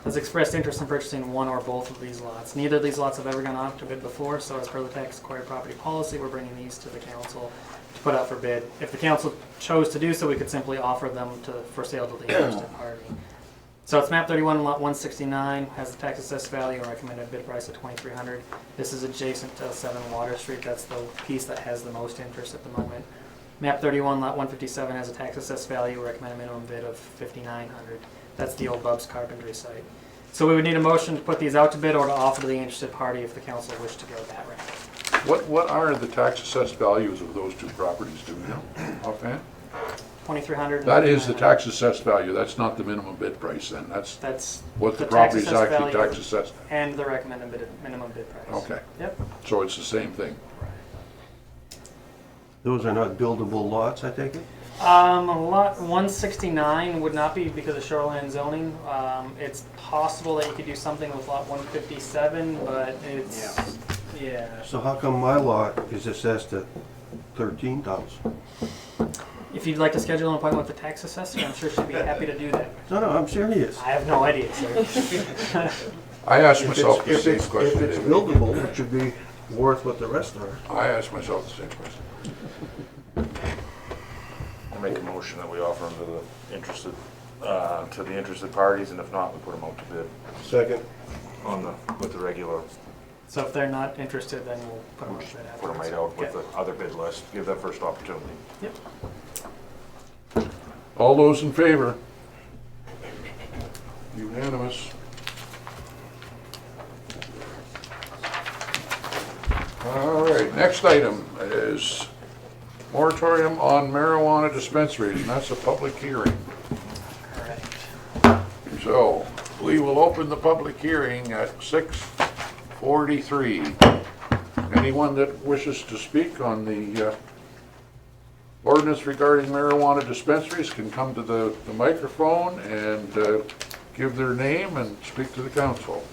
S6: has expressed interest in purchasing one or both of these lots. Neither of these lots have ever gone out to bid before, so as per the tax acquired property policy, we're bringing these to the council to put out for bid. If the council chose to do so, we could simply offer them for sale to the interested party. So it's map 31, lot 169, has the tax assessed value and recommended bid price of $2,300. This is adjacent to 7 Water Street. That's the piece that has the most interest at the moment. Map 31, lot 157 has a tax assessed value, recommended minimum bid of $5,900. That's the old Bub's Carpentry site. So we would need a motion to put these out to bid or to offer to the interested party if the council wished to go that route.
S1: What are the tax assessed values of those two properties, do you know, offhand?
S6: 2,300.
S1: That is the tax assessed value, that's not the minimum bid price then,
S6: That's
S1: what the
S6: the tax
S1: property's
S6: assessed
S1: actually
S6: value.
S1: tax assessed.
S6: And the recommended minimum bid price.
S1: Okay,
S6: Yep.
S1: so it's the same thing.
S4: Those are not buildable lots, I take it?
S6: Lot 169 would not be because of shoreline zoning. It's possible that you could do something with lot 157, but it's, yeah.
S4: So how come my lot is assessed at 13,000?
S6: If you'd like to schedule an appointment with the tax assessor, I'm sure she'd be happy to do that.
S4: No, I'm serious.
S6: I have no idea, sir.
S1: I asked myself the same
S4: If
S1: question.
S4: it's
S1: David.
S4: buildable, it should be worth what the rest are.
S1: I asked myself the same question.
S8: I'll make a motion that we offer them to the interested parties, and if not, we put them out to bid
S4: Second.
S8: with the regular,
S6: So if they're not interested, then we'll put them on bid
S8: put them
S6: afterwards.
S8: right out with
S6: Okay.
S8: the other bid list, give that first opportunity.
S6: Yep.
S1: All those in favor? Unanimous. All right, next item is moratorium on marijuana dispensaries, and that's a public hearing.
S6: Correct.
S1: So, we will open the public hearing at 6:43. Anyone that wishes to speak on the ordinance regarding marijuana dispensaries can come to the microphone and give their name and speak to the council.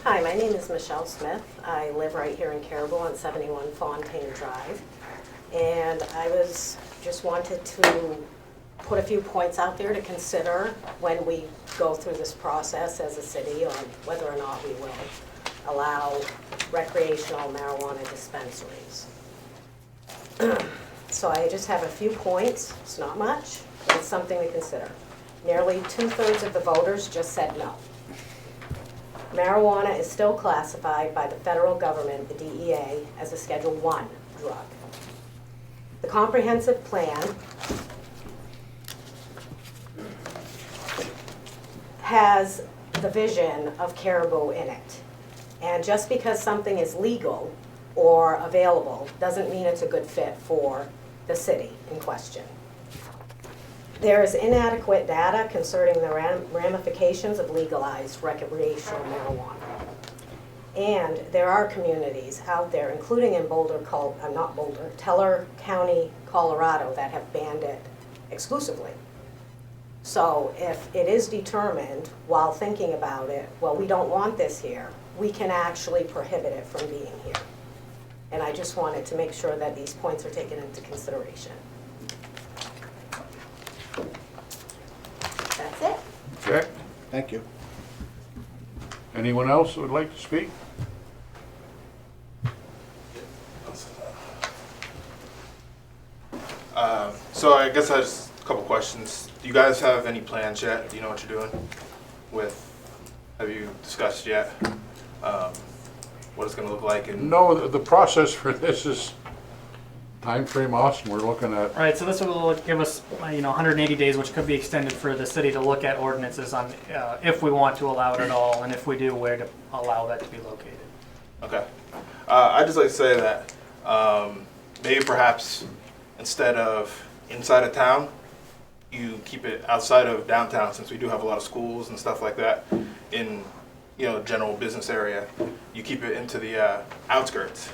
S14: Hi, my name is Michelle Smith. I live right here in Caribou on 71 Fontaine Drive. And I just wanted to put a few points out there to consider when we go through this process as a city on whether or not we will allow recreational marijuana dispensaries. So I just have a few points. It's not much, but it's something to consider. Nearly 2/3 of the voters just said no. Marijuana is still classified by the federal government, the DEA, as a Schedule I drug. The comprehensive plan has the vision of Caribou in it. And just because something is legal or available doesn't mean it's a good fit for the city in question. There is inadequate data concerning the ramifications of legalized recreational marijuana. And there are communities out there, including in Teller County, Colorado, that have banned it exclusively. So if it is determined while thinking about it, well, we don't want this here, we can actually prohibit it from being here. And I just wanted to make sure that these points are taken into consideration. That's it.
S1: Okay,
S7: Thank you.
S1: anyone else who would like to speak?
S15: So I guess I just a couple questions. Do you guys have any plans yet? Do you know what you're doing with? Have you discussed yet what it's going to look like? And
S1: No, the process for this is timeframe, Austin, we're looking at.
S6: Right, so this will give us, 180 days, which could be extended for the city to look at ordinances on if we want to allow it at all, and if we do, where to allow that to be located.
S15: okay, I'd just like to say that maybe perhaps instead of inside of town, you keep it outside of downtown, since we do have a lot of schools and stuff like that in general business area. You keep it into the outskirts,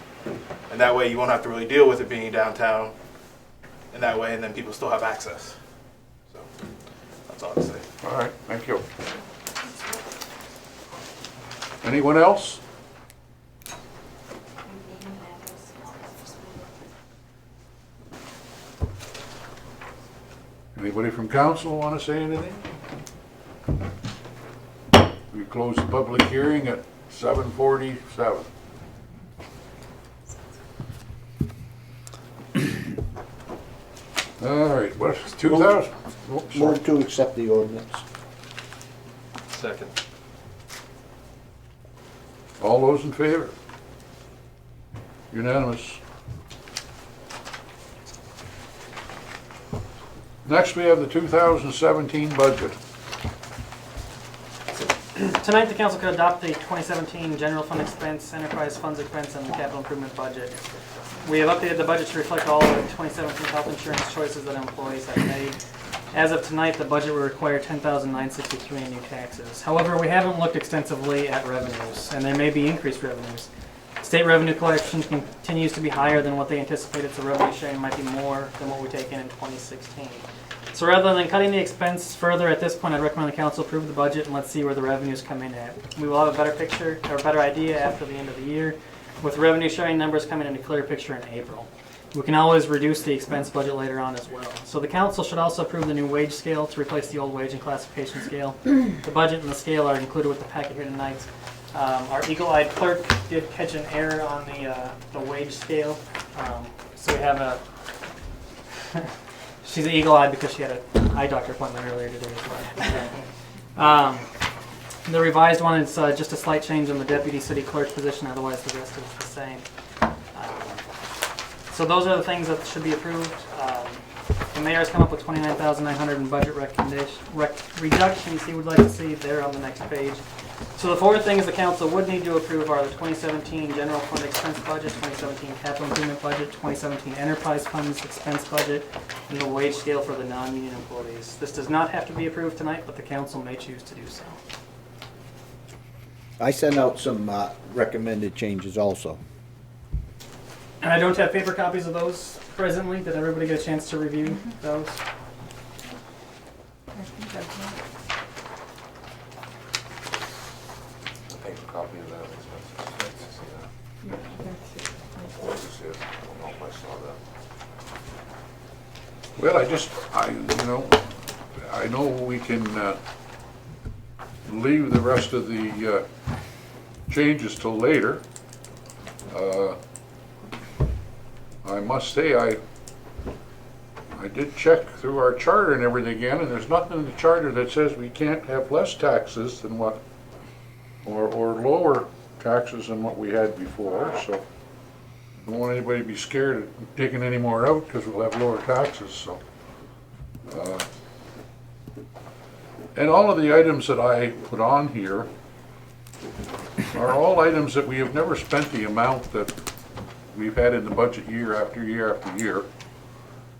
S15: and that way you won't have to really deal with it being downtown, and that way, and then people still have access. So that's all I'd say.
S1: All right, thank you. Anyone else? Anybody from council want to say anything? We close the public hearing at 7:47. All right, what, 2,000? Oh, sorry.
S7: Move to accept the ordinance.
S13: Second.
S1: All those in favor? Unanimous. Next, we have the 2017 budget.
S6: Tonight, the council could adopt the 2017 general fund expense, enterprise funds expense, and the capital improvement budget. We have updated the budget to reflect all the 2017 health insurance choices that employees have made. As of tonight, the budget will require $10,963 in new taxes. However, we haven't looked extensively at revenues, and there may be increased revenues. State revenue collection continues to be higher than what they anticipated, so revenue sharing might be more than what we take in 2016. So rather than cutting the expense further at this point, I'd recommend the council approve the budget and let's see where the revenues come in at. We will have a better picture, or a better idea after the end of the year, with revenue sharing numbers coming in a clearer picture in April. We can always reduce the expense budget later on as well. So the council should also approve the new wage scale to replace the old wage and classification scale. The budget and the scale are included with the packet here tonight. Our eagle-eyed clerk did catch an error on the wage scale. So we have a, she's eagle-eyed because she had an eye doctor appointment earlier today as well. The revised one is just a slight change on the deputy city clerk position, otherwise the rest is the same. So those are the things that should be approved. The mayor has come up with $29,900 in budget reductions he would like to see there on the next page. So the four things the council would need to approve are the 2017 general fund expense budget, 2017 capital improvement budget, 2017 enterprise funds expense budget, and the wage scale for the non-union employees. This does not have to be approved tonight, but the council may choose to do so.
S7: I sent out some recommended changes also.
S6: And I don't have paper copies of those presently. Did everybody get a chance to review those?
S8: Take a copy of that. I don't know if I saw that.
S1: Well, I know we can leave the rest of the changes till later. I must say, I did check through our charter and everything again, and there's nothing in the charter that says we can't have less taxes than what, or lower taxes than what we had before, so I don't want anybody to be scared of taking any more out because we'll have lower taxes, so. And all of the items that I put on here are all items that we have never spent the amount that we've had in the budget year after year after year.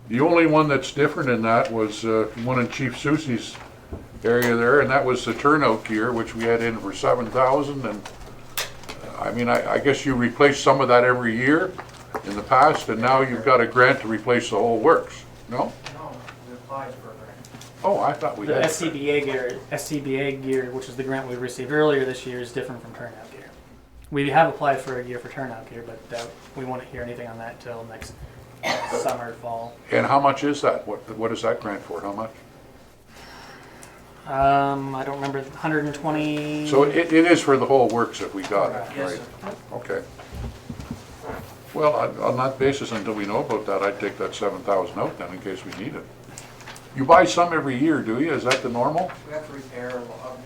S1: The only one that's different in that was one in Chief Susie's area there, and that was the turnout gear, which we had in for $7,000. And I mean, I guess you replace some of that every year in the past, and now you've got a grant to replace the whole works. No?
S6: No, we applied for a grant.
S1: Oh, I thought we
S6: The
S1: had.
S6: SCBA gear, which is the grant we received earlier this year, is different from turnout gear. We have applied for a gear for turnout gear, but we won't hear anything on that till next summer, fall.
S1: And how much is that? What is that grant for? How much?
S6: I don't remember, 120.
S1: So it is for the whole works if we got it,
S6: Yes,
S1: right?
S6: sir.
S1: Okay. Well, on that basis, until we know about that, I'd take that 7,000 out then in case we need it. You buy some every year, do you? Is that the normal?
S16: We have to repair, a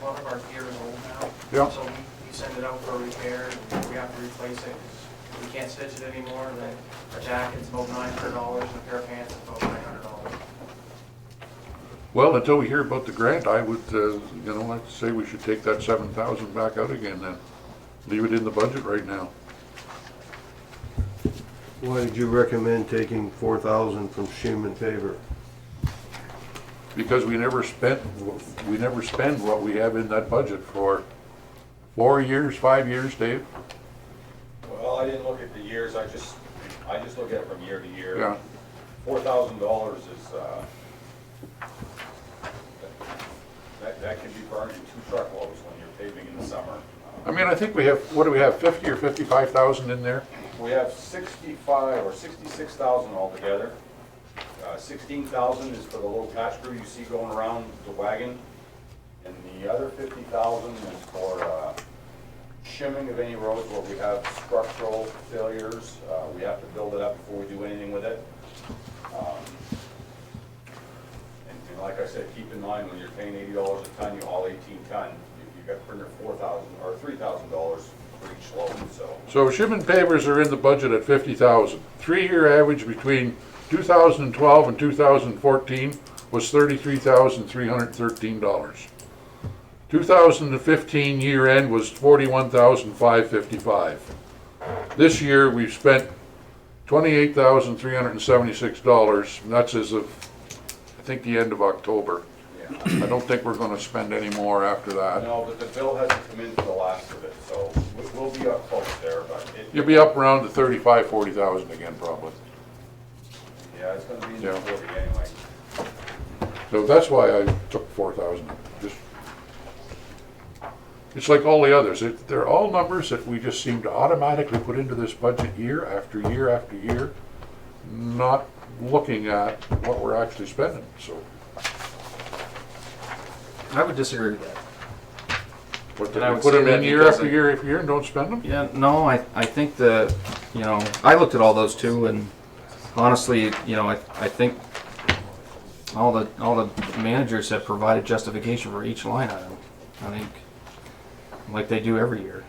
S16: lot of our gear is old now.
S1: Yeah.
S16: So we send it out for repair, and we have to replace it, 'cause we can't stitch it anymore, then a jacket's about $900, and a pair of pants is about $900.
S1: Well, until we hear about the grant, I would, I'd say we should take that 7,000 back out again then. Leave it in the budget right now.
S4: Why did you recommend taking 4,000 from Shim and Paver?
S1: Because we never spend what we have in that budget for 4 years, 5 years, Dave?
S17: Well, I didn't look at the years, I just look at it from year to year.
S1: Yeah.
S17: $4,000 is, that can be burned in 2 truckloads when you're paving in the summer.
S1: I mean, I think we have, what do we have, 50 or 55,000 in there?
S17: We have 65 or 66,000 altogether. 16,000 is for the little patch crew you see going around the wagon. And the other 50,000 is for shimming of any roads where we have structural failures. We have to build it up before we do anything with it. like I said, keep in mind, when you're paying $80 a ton, you haul 18 ton, you got to bring your $4,000 or $3,000 for each load, so.
S1: So shim and pavers are in the budget at 50,000. 3-year average between 2012 and 2014 was $33,313. 2015 year end was $41,555. This year we've spent $28,376, and that's as of, I think, the end of October.
S17: Yeah.
S1: I don't think we're gonna spend any more after that.
S17: No, but the bill hasn't come in for the last of it, so we'll be up close there, but it.
S1: You'll be up around to 35, 40,000 again, probably.
S17: Yeah, it's gonna be in the
S1: Yeah.
S17: 40 anyway.
S1: So that's why I took 4,000. Just, it's like all the others. They're all numbers that we just seem to automatically put into this budget year after year after year, not looking at what we're actually spending, so.
S11: I would disagree with that.
S1: What,
S11: And I
S1: we
S11: would
S1: put
S11: say
S1: them
S11: that
S1: in year
S11: because
S1: after year after year and don't spend them?
S11: Yeah, no, I think that, you know, I looked at all those too, and honestly, you know, I think all the managers have provided justification for each line item. I think, like they do every year.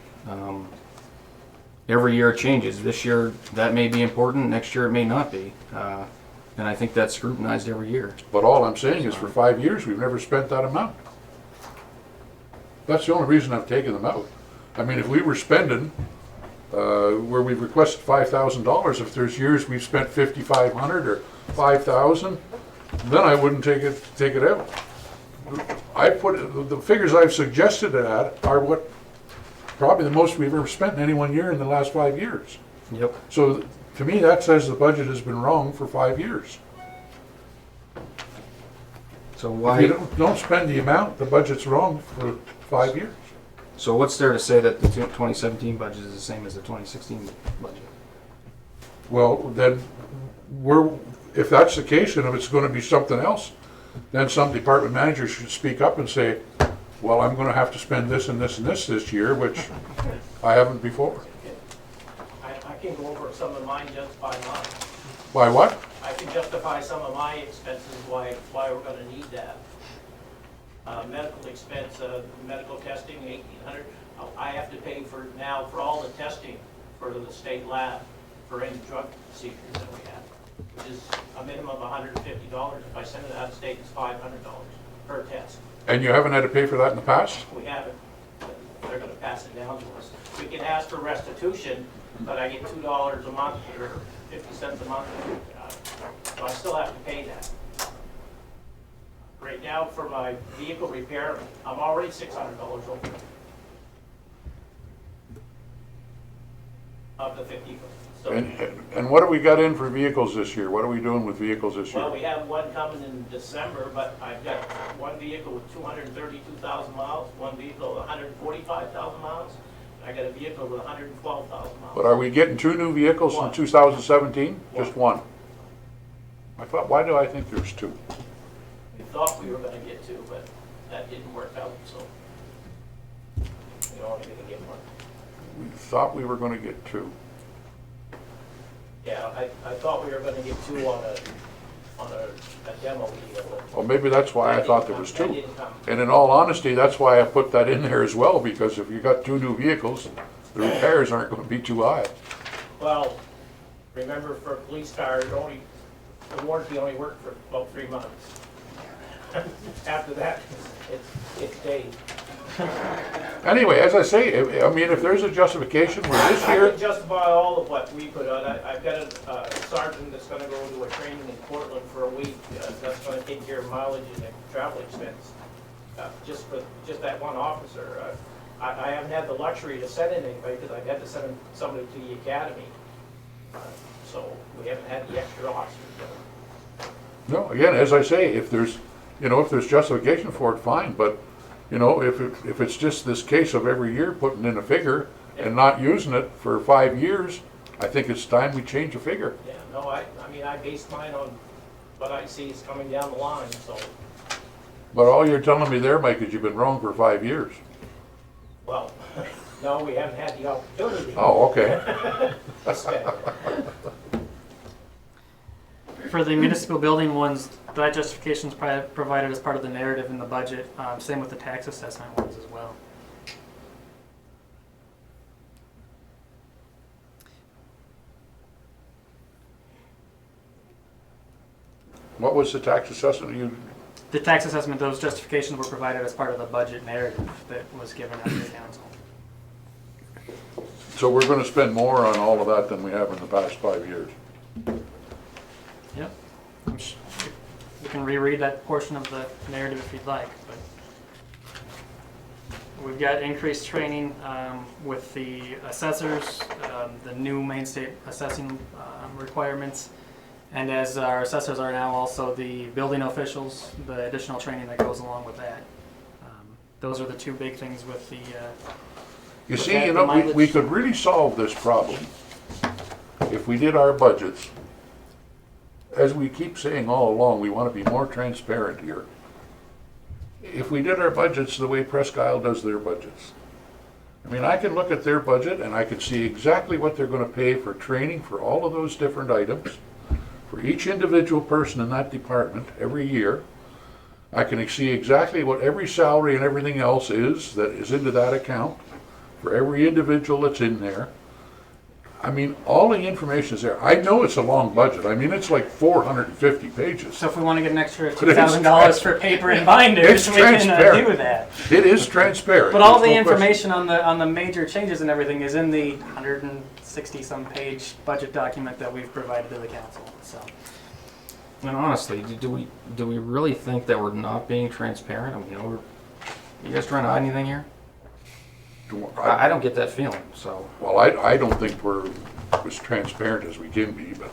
S11: Every year it changes. This year that may be important, next year it may not be. And I think that's scrutinized every year.
S1: But all I'm saying is for 5 years, we've never spent that amount. That's the only reason I've taken them out. I mean, if we were spending, where we've requested $5,000, if there's years we've spent 5,500 or 5,000, then I wouldn't take it out. I put, the figures I've suggested at are what, probably the most we've ever spent in any one year in the last 5 years.
S11: Yep.
S1: So to me, that says the budget has been wrong for 5 years.
S11: So
S1: If
S11: why?
S1: you don't spend the amount, the budget's wrong for 5 years.
S11: So what's there to say that the 2017 budget is the same as the 2016 budget?
S1: Well, then, if that's the case, and if it's gonna be something else, then some department manager should speak up and say, well, I'm gonna have to spend this and this and this year, which I haven't before.
S16: I can go over some of mine just by mine.
S1: Why what?
S16: I can justify some of my expenses, why we're gonna need that. Medical expense, medical testing, 1,800. I have to pay for now for all the testing for the state lab for any drug seekers that we have, which is a minimum of $150. If I send it out of state, it's $500 per test.
S1: And you haven't had to pay for that in the past?
S16: We haven't, but they're gonna pass it down to us. We can ask for restitution, but I get $2 a month or 50 cents a month. So I still have to pay that. Right now, for my vehicle repair, I'm already $600 over of the 50. So,
S1: And what have we got in for vehicles this year? What are we doing with vehicles this
S16: well,
S1: year?
S16: we have one coming in December, but I've got one vehicle with 232,000 miles, one vehicle with 145,000 miles, and I got a vehicle with 112,000 miles.
S1: But are we getting 2 new vehicles in
S16: One.
S1: 2017? Just one? I thought, why do I think there's 2?
S16: We thought we were gonna get 2, but that didn't work out, so we're only gonna get one.
S1: We thought we were gonna get 2.
S16: Yeah, I thought we were gonna get 2 on a demo vehicle.
S1: Well, maybe that's why I thought there was
S16: That
S1: 2.
S16: didn't come.
S1: And in all honesty, that's why I put that in there as well, because if you got 2 new vehicles, the repairs aren't gonna be too high.
S16: Well, remember for a police car, the warranty only worked for about 3 months. After that, it's days.
S1: Anyway, as I say, I mean, if there's a justification for this
S16: I
S1: year,
S16: can justify all of what we put on. I've got a sergeant that's gonna go to a training in Portland for a week. That's gonna take care of mileage and travel expense. Just that one officer. I haven't had the luxury to send in anybody because I've had to send somebody to the academy. So we haven't had the extra officers.
S1: no, again, as I say, if there's justification for it, fine, but, if it's just this case of every year putting in a figure and not using it for 5 years, I think it's time we change the figure.
S16: Yeah, no, I mean, I base mine on what I see is coming down the line, so,
S1: But all you're telling me there, Mike, is you've been wrong for 5 years.
S16: well, no, we haven't had the opportunity.
S1: Oh, okay.
S16: to spend it.
S6: For the municipal building ones, That justification is provided as part of the narrative in the budget. Same with the tax assessment ones as well.
S1: What was the tax assessment?
S6: The tax assessment, those justifications were provided as part of the budget narrative that was given out to the council.
S1: So we're gonna spend more on all of that than we have in the past 5 years.
S6: Yep. You can reread that portion of the narrative if you'd like, but we've got increased training with the assessors, the new Main State assessing requirements, and as our assessors are now also the building officials, the additional training that goes along with that. Those are the two big things with the
S1: You see, we could really solve this problem if we did our budgets. As we keep saying all along, we want to be more transparent here. If we did our budgets the way Presque Isle does their budgets. I mean, I can look at their budget and I can see exactly what they're going to pay for training for all of those different items, for each individual person in that department every year. I can see exactly what every salary and everything else is that is into that account for every individual that's in there. I mean, all the information is there. I know it's a long budget. I mean, it's like 450 pages.
S6: So if we want to get an extra $2,000 for paper and binders, we can do that.
S1: It is transparent.
S6: But all the information on the major changes and everything is in the 160-some page budget document that we've provided to the council. So,
S11: And honestly, do we really think that we're not being transparent? I mean, are you guys trying to hide anything here? I don't get that feeling. So,
S1: well, I don't think we're as transparent as we can be, but.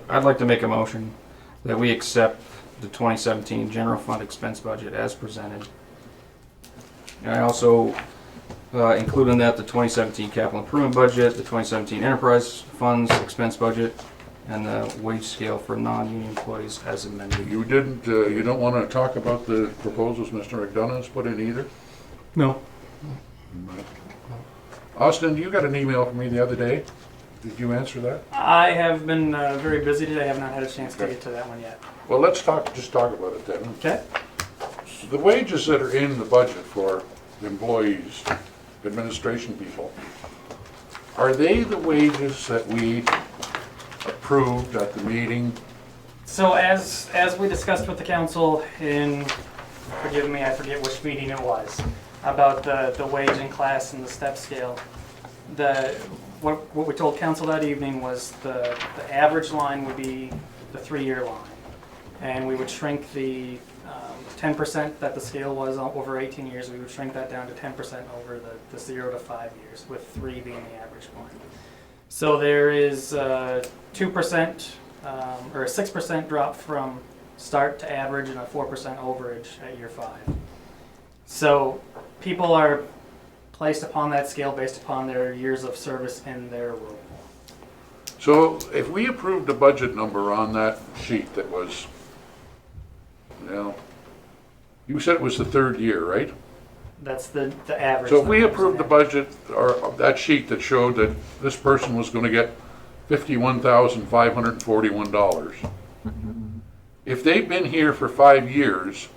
S11: I'd like to make a motion that we accept the 2017 general fund expense budget as presented. And I also include in that the 2017 capital improvement budget, the 2017 enterprise funds expense budget, and the wage scale for non-union employees as amended.
S1: You don't want to talk about the proposals Mr. McDonough has put in either?
S6: No.
S1: Austin, you got an email from me the other day. Did you answer that?
S6: I have been very busy today. I have not had a chance to get to that one yet.
S1: Well, let's just talk about it then.
S6: Okay.
S1: The wages that are in the budget for employees, administration people, are they the wages that we approved at the meeting?
S6: So as we discussed with the council in, forgive me, I forget which meeting it was, about the wage and class and the step scale, what we told council that evening was the average line would be the 3-year line. And we would shrink the 10% that the scale was over 18 years, we would shrink that down to 10% over the 0 to 5 years, with 3 being the average point. So there is 2% or a 6% drop from start to average and a 4% overage at year 5. So people are placed upon that scale based upon their years of service in their role.
S1: So if we approved a budget number on that sheet that was, you said it was the 3rd year, right?
S6: That's the average.
S1: So if we approved the budget, or that sheet that showed that this person was going to get $51,541, if they've been here for 5 years,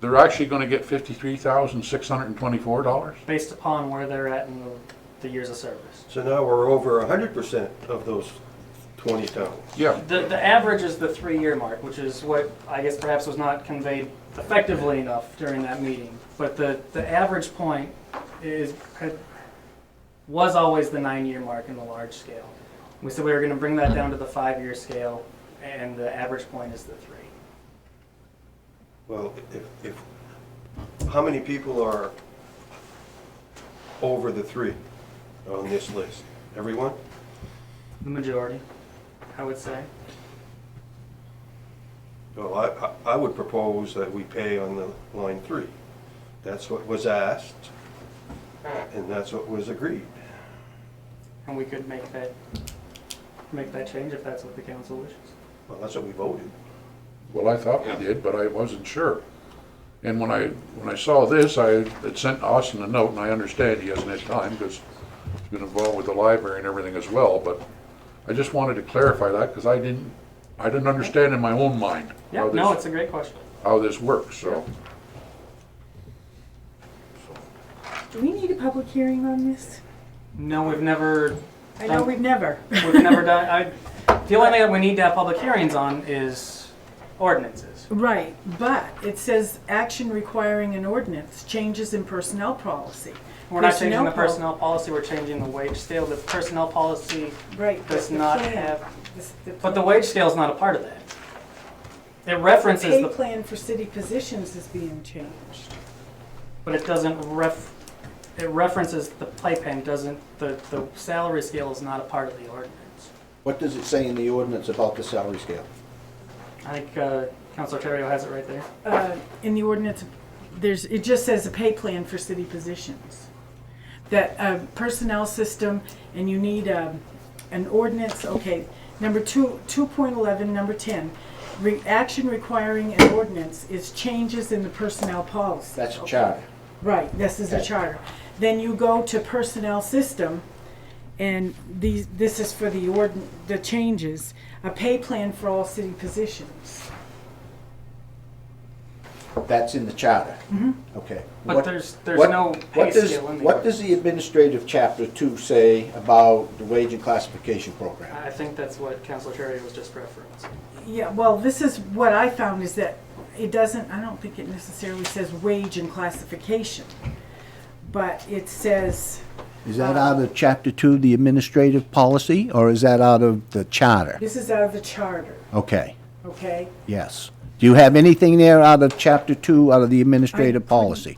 S1: they're actually going to get $53,624?
S6: Based upon where they're at in the years of service.
S4: So now we're over 100% of those 20 towns.
S1: Yeah.
S6: The average is the 3-year mark, which is what I guess perhaps was not conveyed effectively enough during that meeting. But the average point was always the 9-year mark in the large scale. We said we were going to bring that down to the 5-year scale, and the average point is the 3.
S4: Well, if how many people are over the 3 on this list? Everyone?
S6: The majority, I would say.
S4: Well, I would propose that we pay on the line 3. That's what was asked, and that's what was agreed.
S6: And we could make that change if that's what the council wishes.
S4: Well, that's what we voted.
S1: Well, I thought we did, but I wasn't sure. And when I saw this, I had sent Austin a note, and I understand he hasn't had time because he's been involved with the library and everything as well, but I just wanted to clarify that because I didn't understand in my own mind
S6: Yeah, no, it's a great question.
S1: how this works, so.
S5: Do we need a public hearing on this?
S6: No, we've never.
S5: I know we've never.
S6: We've never done, the only thing that we need to have public hearings on is ordinances.
S5: Right, but it says action requiring an ordinance, changes in personnel policy.
S6: We're not changing the
S5: pol-
S6: personnel policy, we're changing the wage scale. The personnel policy
S5: Right,
S6: does
S5: but the
S6: not
S5: plan-
S6: have,
S5: the
S6: but the
S5: plan-
S6: wage scale is not a part of that. It
S5: The
S6: references
S5: pay
S6: the,
S5: plan for city positions is being changed.
S6: but it doesn't it references the pay plan, doesn't, the salary scale is not a part of the ordinance.
S7: What does it say in the ordinance about the salary scale?
S6: I think Councilor Terrio has it right there.
S5: In the ordinance, it just says a pay plan for city positions. That personnel system, and you need an ordinance, okay, number 2.11, number 10, action requiring an ordinance is changes in the personnel policy.
S7: That's a charter.
S5: Right, this is a
S7: Okay.
S5: charter. Then you go to personnel system, and this is for the changes, a pay plan for all city positions.
S7: That's in the charter. Okay.
S6: But
S7: What-
S6: there's
S7: what-
S6: no pay
S7: what does-
S6: scale in the
S7: What does the administrative chapter 2 say about the wage and classification program?
S6: I think that's what Councilor Terrio was just referencing.
S5: Yeah, well, this is what I found is that it doesn't, I don't think it necessarily says wage and classification, but it says,
S7: Is that out of chapter 2, the administrative policy, or is that out of the charter?
S5: this is out of the charter,
S7: Okay,
S5: okay?
S7: yes. Do you have anything there out of chapter 2, out of the administrative policy?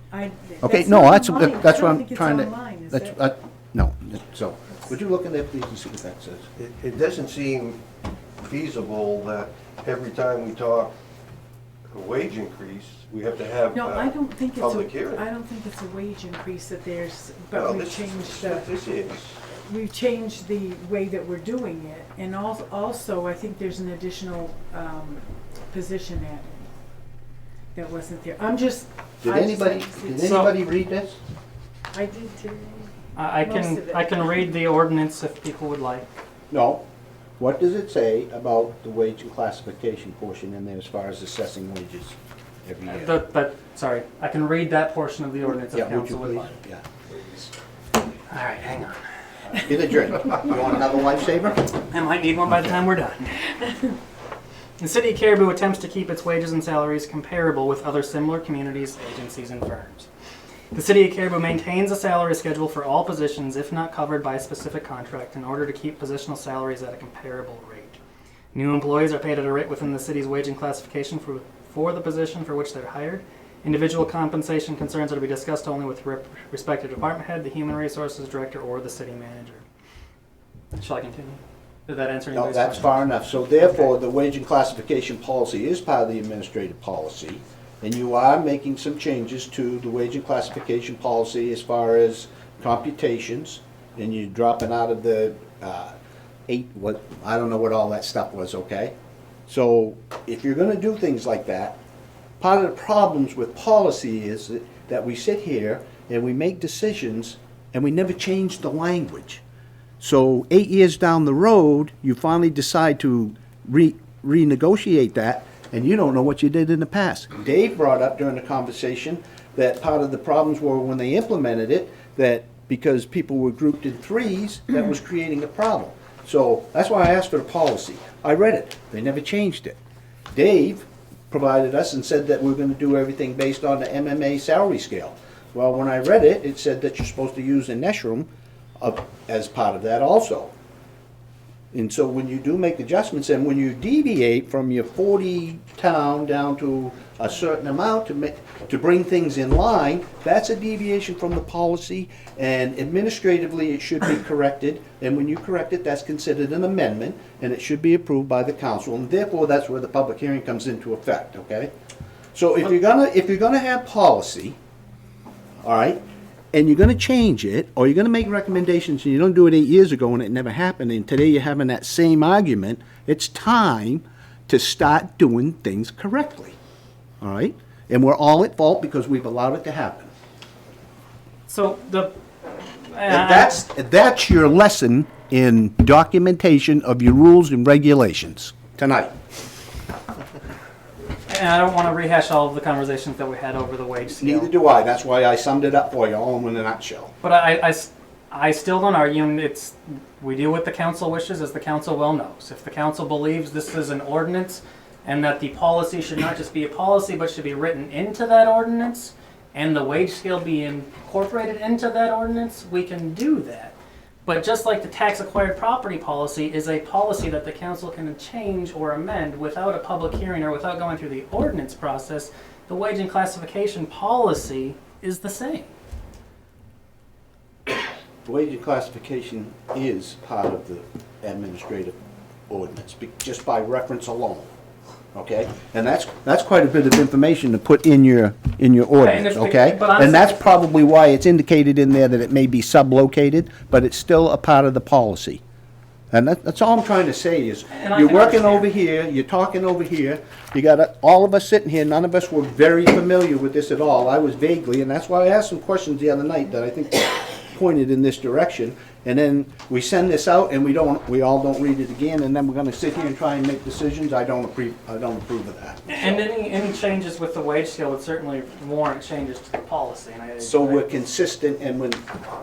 S7: Okay, no, that's what I'm trying to. No, so, would you look in there, please, and see what that says?
S4: It doesn't seem feasible that every time we talk a wage increase, we have to have
S5: No, I don't think it's
S4: public hearing.
S5: I don't think it's a wage increase that there's,
S4: Well,
S5: but we've
S4: this
S5: changed
S4: is what this is.
S5: we've changed the way that we're doing it, and also I think there's an additional position added that wasn't there.
S7: Did anybody read this?
S5: I did too.
S6: I
S5: Most of it.
S6: can read the ordinance if people would like.
S7: No. What does it say about the wage and classification portion in there as far as assessing wages every year?
S6: Sorry, I can read that portion of the ordinance if
S7: Yeah, would you
S6: council would
S7: please?
S6: like.
S7: Yeah.
S6: All right, hang on.
S7: Get a drink. You want another lifesaver?
S6: I might need one by the time we're done. The city of Caribou attempts to keep its wages and salaries comparable with other similar communities, agencies, and firms. The city of Caribou maintains a salary schedule for all positions if not covered by a specific contract in order to keep positional salaries at a comparable rate. New employees are paid at a rate within the city's wage and classification for the position for which they're hired. Individual compensation concerns are to be discussed only with respective department head, the human resources director, or the city manager. Shall I continue? Did that answer
S7: No,
S6: anybody's
S7: that's
S6: question?
S7: far enough. So therefore, the wage and classification policy is part of the administrative policy, and you are making some changes to the wage and classification policy as far as computations, and you're dropping out of the I don't know what all that stuff was, okay? So if you're gonna do things like that, part of the problems with policy is that we sit here and we make decisions and we never change the language. So 8 years down the road, you finally decide to renegotiate that, and you don't know what you did in the past. Dave brought up during the conversation that part of the problems were when they implemented it, that because people were grouped in threes, that was creating a problem. So that's why I asked for the policy. I read it. They never changed it. Dave provided us and said that we're going to do everything based on the MMA salary scale. Well, when I read it, it said that you're supposed to use a Neshrum as part of that also. And so when you do make adjustments, and when you deviate from your 40 town down to a certain amount to bring things in line, that's a deviation from the policy, and administratively it should be corrected, and when you correct it, that's considered an amendment, and it should be approved by the council, and therefore that's where the public hearing comes into effect, okay? So if you're gonna have policy, all right, and you're gonna change it, or you're gonna make recommendations, and you don't do it 8 years ago and it never happened, and today you're having that same argument, it's time to start doing things correctly, all right? And we're all at fault because we've allowed it to happen.
S6: So
S7: That's your lesson in documentation of your rules and regulations tonight.
S6: And I don't want to rehash all of the conversations that we had over the wage scale.
S7: Neither do I. That's why I summed it up for you all in a nutshell.
S6: But I still don't argue, and we do what the council wishes, as the council well knows. If the council believes this is an ordinance and that the policy should not just be a policy but should be written into that ordinance and the wage scale be incorporated into that ordinance, we can do that. But just like the tax acquired property policy is a policy that the council can change or amend without a public hearing or without going through the ordinance process, the wage and classification policy is the same.
S7: Wage and classification is part of the administrative ordinance, just by reference alone. Okay? And that's quite a bit of information to put in your ordinance, okay? And that's probably why it's indicated in there that it may be sublocated, but it's still a part of the policy. And that's all I'm trying to say is, you're working over here, you're talking over here, you got all of us sitting here, none of us were very familiar with this at all. I was vaguely, and that's why I asked some questions the other night that I think pointed in this direction, and then we send this out and we all don't read it again, and then we're gonna sit here and try and make decisions. I don't approve of that.
S6: And any changes with the wage scale would certainly warrant changes to the policy. And
S7: So we're consistent, and when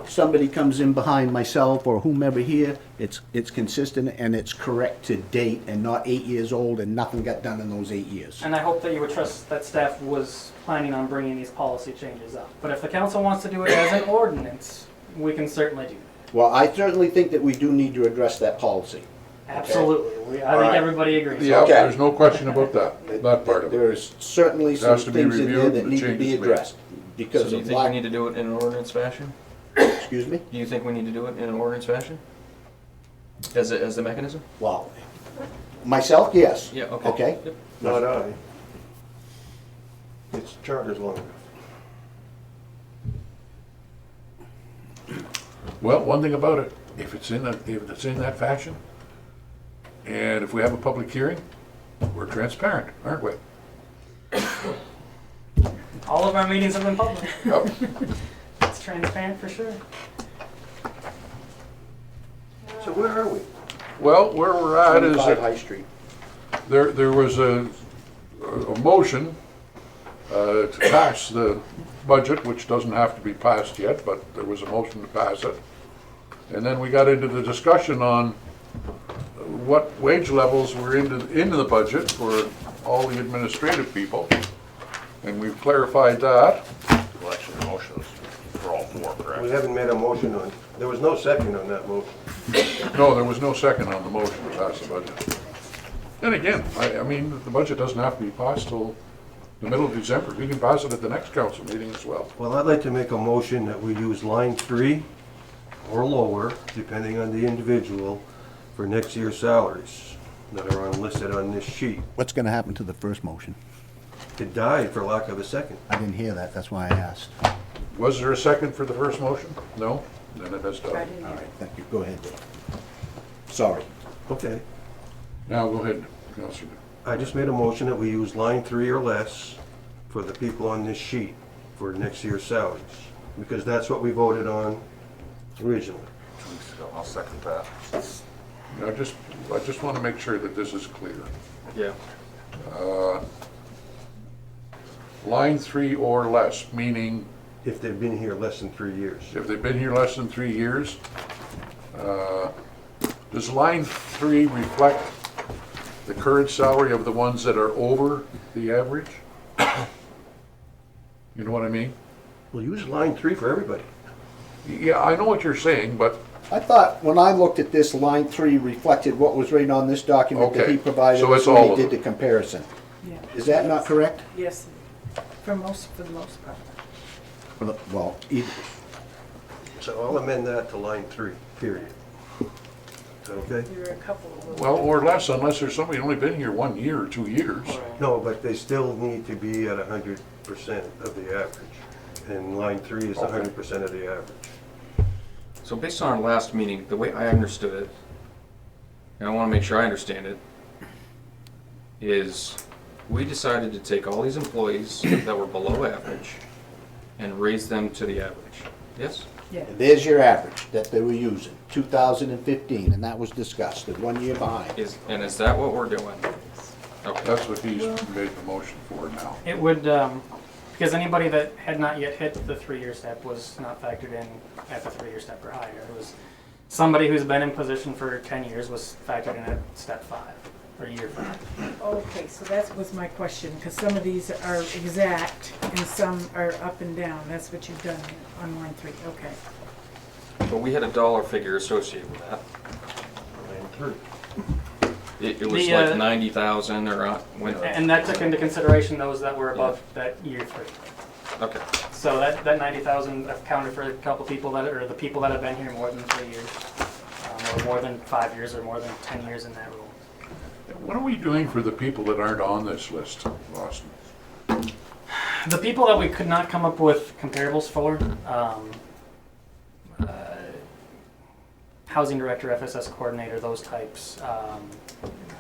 S7: somebody comes in behind myself or whomever here, it's consistent and it's correct to date and not 8 years old and nothing got done in those 8 years.
S6: And I hope that you would trust that staff was planning on bringing these policy changes up. But if the council wants to do it as an ordinance, we can certainly do that.
S7: Well, I certainly think that we do need to address that policy.
S6: Absolutely. I think everybody agrees.
S1: Yeah,
S7: Okay.
S1: there's no question about that part of it.
S7: There's certainly some
S1: has to be
S7: things in there
S1: reviewed
S7: that
S1: and
S7: need to be
S1: changes made.
S7: addressed.
S11: So
S7: Because
S11: do you
S7: of
S11: think we
S7: lack,
S11: need to do it in an ordinance fashion?
S7: excuse me?
S11: Do you think we need to do it in an ordinance fashion? As the mechanism?
S7: Well, myself, yes.
S11: Yeah, okay.
S7: Okay?
S11: Yep.
S4: Not I. It's charter's long enough.
S1: Well, one thing about it, if it's in that fashion, and if we have a public hearing, we're transparent, aren't we?
S6: All of our meetings have been public.
S1: Yep.
S6: It's transparent for sure.
S4: So where are we?
S1: Well, where we're at is
S7: 25
S1: that
S7: High Street.
S1: there was a motion to pass the budget, which doesn't have to be passed yet, but there was a motion to pass it. And then we got into the discussion on what wage levels were into the budget for all the administrative people. And we've clarified that.
S8: Well, actually, the motion is for all four, correct?
S4: We haven't made a motion on, there was no second on that motion.
S1: No, there was no second on the motion to pass the budget. And again, I mean, the budget doesn't have to be passed till the middle of December. We can pass it at the next council meeting as well.
S4: Well, I'd like to make a motion that we use line 3 or lower, depending on the individual, for next year's salaries that are listed on this sheet.
S7: What's gonna happen to the first motion?
S4: It died for lack of a second.
S7: I didn't hear that, that's why I asked.
S1: Was there a second for the first motion? No? Then it has died.
S7: All right, thank you, go ahead, Dave. Sorry.
S4: Okay.
S1: Now, go ahead, Councilor.
S4: I just made a motion that we use line 3 or less for the people on this sheet for next year's salaries, because that's what we voted on originally.
S8: 2 weeks ago. I'll second that.
S1: I just want to make sure that this is clear.
S11: Yeah.
S1: Line 3 or less, meaning
S4: If they've been here less than 3 years.
S1: if they've been here less than 3 years, does line 3 reflect the current salary of the ones that are over the average? You know what I mean?
S4: We'll use line 3 for everybody.
S1: Yeah, I know what you're saying, but
S7: I thought, when I looked at this, line 3 reflected what was right on this document that he
S1: Okay,
S7: provided
S1: so
S7: us
S1: it's
S7: when
S1: all
S7: he
S1: of
S7: did
S1: them.
S7: the comparison.
S5: Yeah.
S7: Is that not correct?
S5: Yes, for the most part.
S7: Well, either.
S4: So I'll amend that to line 3, period. Is that okay?
S5: There are a couple of them.
S1: well, or less, unless there's somebody only been here 1 year or 2 years.
S4: No, but they still need to be at 100% of the average. And line 3 is 100% of the average.
S11: So based on our last meeting, the way I understood it, and I want to make sure I understand it, is we decided to take all these employees that were below average and raise them to the average. Yes?
S5: Yeah.
S7: There's your average that they were using, 2015, and that was discussed, at 1 year behind.
S11: Is that what we're doing? Okay.
S1: That's what he's made the motion for now.
S6: It would, because anybody that had not yet hit the 3-year step was not factored in at the 3-year step or higher. It was somebody who's been in position for 10 years was factored in at step 5 or year 5.
S5: Okay, so that was my question, because some of these are exact and some are up and down. That's what you've done on line 3. Okay.
S11: But we had a dollar figure associated with that. It was
S6: The,
S11: like 90,000 or when.
S6: And that took into consideration those that were above that year 3.
S11: Okay.
S6: So that 90,000 accounted for a couple people that, or the people that have been here more than 3 years, or more than 5 years, or more than 10 years in that role.
S1: What are we doing for the people that aren't on this list, Boston?
S6: The people that we could not come up with comparables for, housing director, FSS coordinator, those types,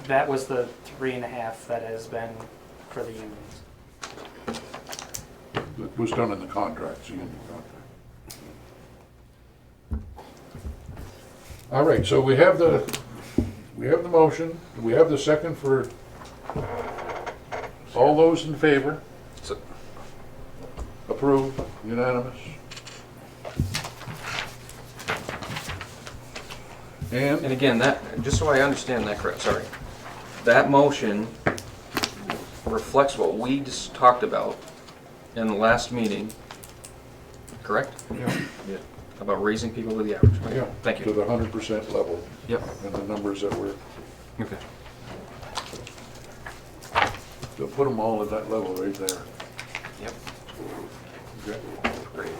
S6: that was the 3.5 that has been for the unions.
S1: It was done in the contract, the union contract. All right, so we have the motion, we have the second for all those in favor. Approved, unanimous.
S11: And again, that, just so I understand that correct, sorry. That motion reflects what we just talked about in the last meeting, correct?
S1: Yeah.
S11: Yeah. About raising people to the average. Right?
S1: Yeah,
S11: Thank you.
S1: to the 100% level.
S11: Yep.
S1: And the numbers that were,
S11: Okay.
S1: they'll put them all at that level right there.
S11: Yep.
S1: Okay.
S11: Great.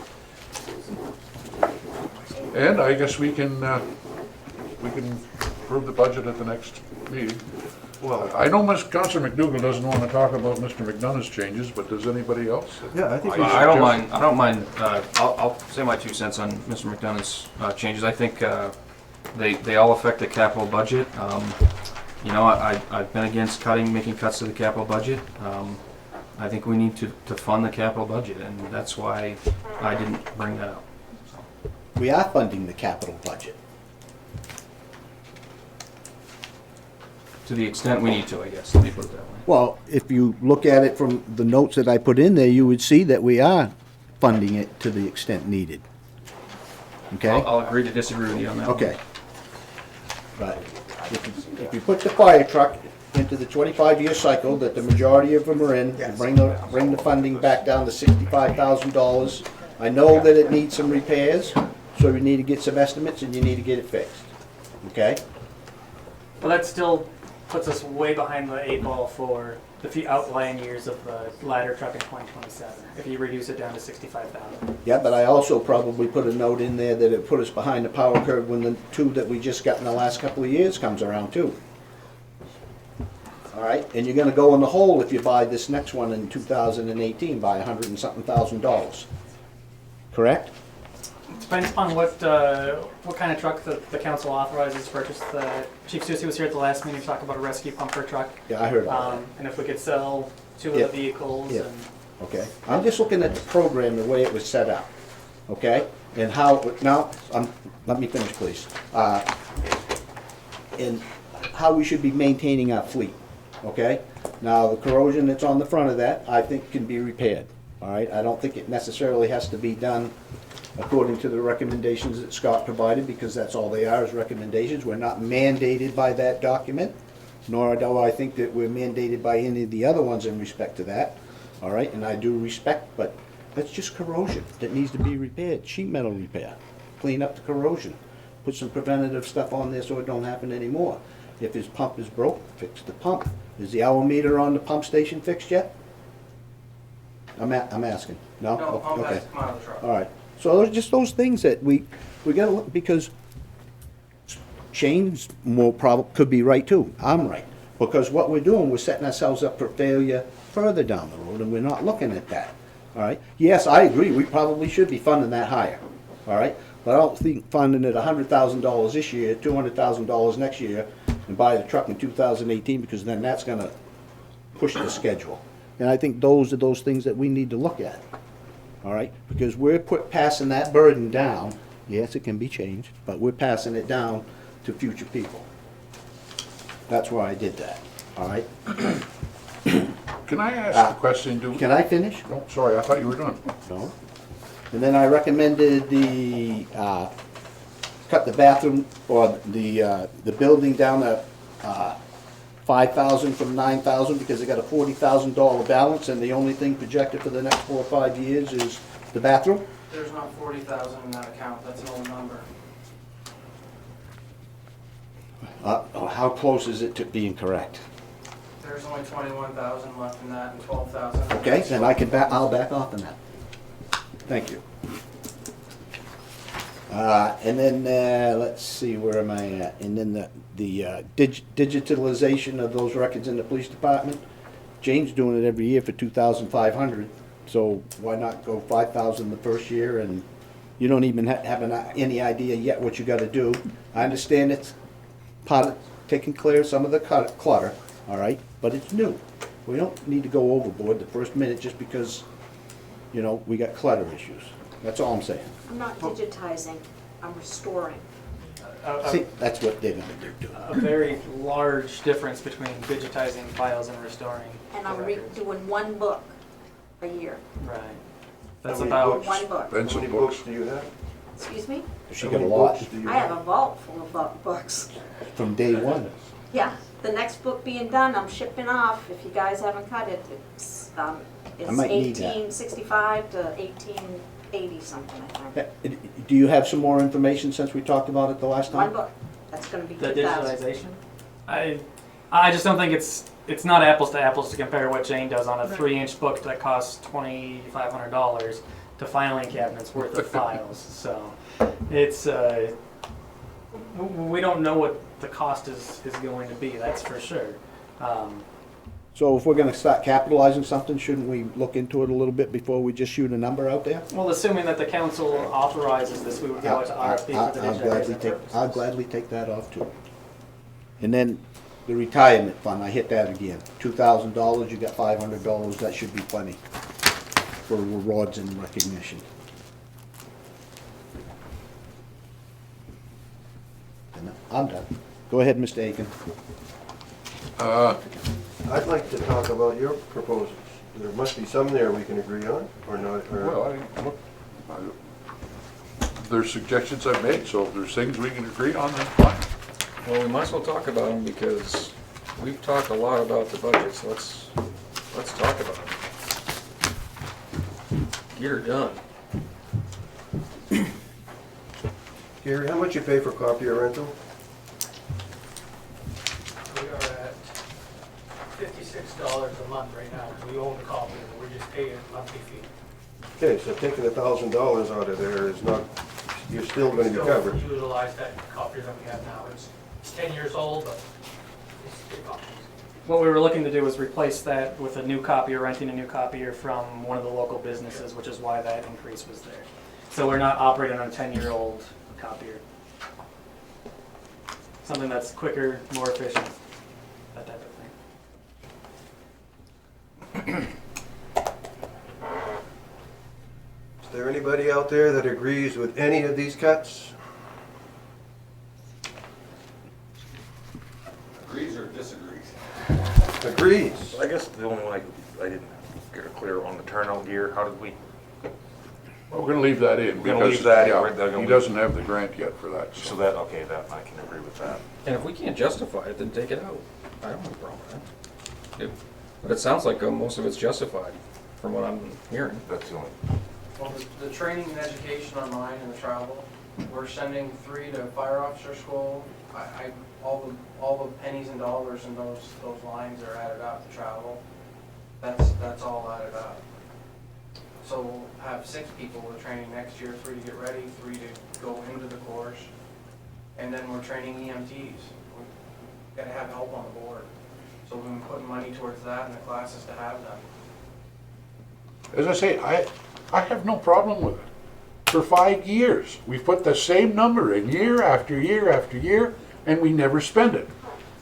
S1: And I guess we can approve the budget at the next meeting.
S4: Well,
S1: I know Councilor McDougal doesn't want to talk about Mr. McDonough's changes, but does anybody else?
S4: yeah, I think we should
S11: I don't
S4: just-
S11: mind. I don't mind. I'll say my 2 cents on Mr. McDonough's changes. I think they all affect the capital budget. You know, I've been against making cuts to the capital budget. I think we need to fund the capital budget, and that's why I didn't bring that up.
S7: We are funding the capital budget.
S11: To the extent we need to, I guess. Let me put it that way.
S7: Well, if you look at it from the notes that I put in there, you would see that we are funding it to the extent needed. Okay?
S11: I'll agree to disagree with you on that.
S7: Okay. But if you put the fire truck into the 25-year cycle that the majority of them are in, and bring the funding back down to $65,000, I know that it needs some repairs, so we need to get some estimates and you need to get it fixed. Okay?
S6: But that still puts us way behind the 8 ball for the few outlying years of the ladder truck in 2027, if you reduce it down to 65,000.
S7: Yeah, but I also probably put a note in there that it put us behind the power curve when the 2 that we just got in the last couple of years comes around too. All right, and you're gonna go in the hole if you buy this next one in 2018 by $100 and something thousand. Correct?
S6: Depends upon what kind of truck the council authorizes to purchase. Chief Susi was here at the last meeting to talk about a rescue pumper truck.
S7: Yeah, I heard about that.
S6: And if we could sell 2
S7: Yeah.
S6: of the vehicles.
S7: Yeah.
S6: And
S7: Okay, I'm just looking at the program, the way it was set up, okay? And how, now, let me finish, please. And how we should be maintaining our fleet, okay? Now, the corrosion that's on the front of that, I think can be repaired, all right? I don't think it necessarily has to be done according to the recommendations that Scott provided, because that's all they are, is recommendations. We're not mandated by that document, nor do I think that we're mandated by any of the other ones in respect to that. All right, and I do respect, but that's just corrosion that needs to be repaired, sheet metal repair. Clean up the corrosion, put some preventative stuff on there so it don't happen anymore. If his pump is broke, fix the pump. Is the hour meter on the pump station fixed yet? I'm asking. No?
S6: No, pump
S7: Okay.
S6: has to come out of the truck.
S7: All right, so those just those things that we gotta look, because Shane's more could be right too, I'm right. Because what we're doing, we're setting ourselves up for failure further down the road, and we're not looking at that, all right? Yes, I agree, we probably should be funding that higher, all right? But I don't think funding it $100,000 this year, $200,000 next year, and buy the truck in 2018, because then that's gonna push the schedule. And I think those are those things that we need to look at. all right? Because we're passing that burden down, yes, it can be changed, but we're passing it down to future people. That's why I did that, all right?
S1: Can I ask a question?
S7: Can I finish?
S1: Oh, sorry, I thought you were done.
S7: No. And then I recommended cut the bathroom, or the building down to, 5,000 from 9,000, because they got a $40,000 balance, and the only thing projected for the next 4 or 5 years is the bathroom.
S6: There's not 40,000 in that account, that's an old number.
S7: How close is it to being correct?
S6: There's only 21,000 left in that and 12,000.
S7: Okay, then I'll back off on that. Thank you. And then, let's see, where am I at? And then the digitalization of those records in the police department. Jane's doing it every year for 2,500, so why not go 5,000 the first year? And you don't even have any idea yet what you gotta do. I understand it's part of taking clear of some of the clutter, all right? But it's new. We don't need to go overboard the first minute just because, you know, we got clutter issues. That's all I'm saying.
S3: I'm not digitizing, I'm restoring.
S7: See, that's what they're gonna do.
S6: A very large difference between digitizing files and restoring.
S3: And I'm
S6: the records.
S3: doing one book a year.
S6: Right. That's
S4: How many
S6: about,
S4: books?
S3: One book.
S1: Then
S4: How
S1: some
S4: many
S1: books.
S4: books do you have?
S3: Excuse me?
S7: She
S4: How
S7: got a
S4: many
S7: lot
S4: books do you
S3: I have a vault full of books.
S7: from day one.
S3: Yeah, the next book being done, I'm shipping off. If you guys haven't cut it, it's
S7: might need that.
S3: 1865 to 1880 something, I think.
S7: Do you have some more information since we talked about it the last
S3: One
S7: time?
S3: book. That's gonna be
S6: the
S3: 2,000.
S6: digitalization. I just don't think it's not apples to apples to compare what Jane does on a 3-inch book that costs $2,500 to filing cabinets worth of files. So it's we don't know what the cost is going to be. That's for sure.
S7: So if we're gonna start capitalizing something, shouldn't we look into it a little bit before we just shoot a number out there?
S6: Well, assuming that the council authorizes this, we would go to RFP for the digitization
S7: I'll
S6: purposes.
S7: gladly take that off too. And then the retirement fund, I hit that again. $2,000, you got $500, that should be plenty for rewards and recognition. And I'm done. Go ahead, Mr. Aiken.
S4: I'd like to talk about your proposals. There must be some there we can agree on, or not, or...
S1: Well, there's suggestions I've made, so if there's things we can agree on, then fine.
S11: Well, we might as well talk about them because we've talked a lot about the budget, so let's talk about it. Get her done.
S4: Gary, how much you pay for copier rental?
S18: We are at $56 a month right now, because we own the copy, and we're just paying a monthly fee.
S4: Okay, so taking $1,000 out of there is not, you're still gonna be covered.
S18: Still utilize that copier that we have now. It's 10 years old, but it's good copies.
S6: What we were looking to do was replace that with a new copier, renting a new copier from one of the local businesses, which is why that increase was there. So we're not operating on a 10-year-old copier. Something that's quicker, more efficient, that type of thing.
S4: Is there anybody out there that agrees with any of these cuts?
S17: Agrees or disagrees?
S4: Agrees.
S8: I guess the only one I didn't get it clear on the turnout gear, how did we?
S1: Well, we're gonna leave that in.
S8: We're gonna
S1: because,
S8: leave that in.
S1: yeah,
S8: We're gonna
S1: he
S8: leave-
S1: doesn't have the grant yet for that,
S8: So
S1: so.
S8: that, okay, that, I can agree with that.
S11: And if we can't justify it, then take it out. I don't have a problem with that. But it sounds like most of it's justified, from what I'm hearing.
S8: That's the only,
S6: Well, the training and education on mine and the travel, we're sending 3 to fire officer school. All the pennies and dollars in those lines are added up, the travel. That's all added up. So we'll have 6 people with training next year, 3 to get ready, 3 to go into the course. And then we're training EMTs. We've gotta have help on the board. So we've been putting money towards that and the classes to have them.
S1: As I say, I have no problem with it. For 5 years, we've put the same number in year after year after year, and we never spend it.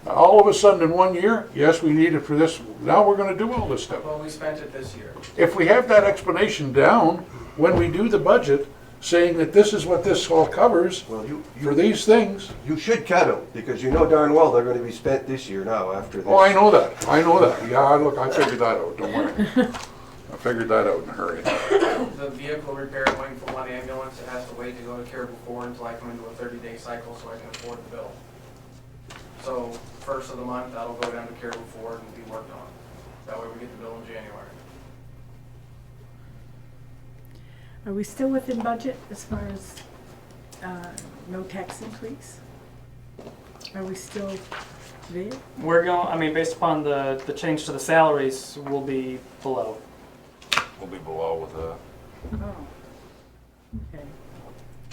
S1: All of a sudden in 1 year, yes, we need it for this, now we're gonna do all this stuff.
S6: Well, we spent it this year.
S1: If we have that explanation down, when we do the budget, saying that this is what this all covers
S4: Well,
S1: for these things.
S4: you should cut them, because you know darn well they're gonna be spent this year now after this.
S1: Oh, I know that, Yeah, look, I figured that out, don't worry. I figured that out in a hurry.
S6: The vehicle repair going from one ambulance, it has to wait to go to Caribou 4 until I come into a 30-day cycle so I can afford the bill. So first of the month, that'll go down to Caribou 4 and be worked on. That way we get the bill in January.
S5: Are we still within budget as far as no tax increase? Are we still there?
S6: We're going, I mean, based upon the change to the salaries, we'll be below.
S8: We'll be below with the,
S5: Oh, okay.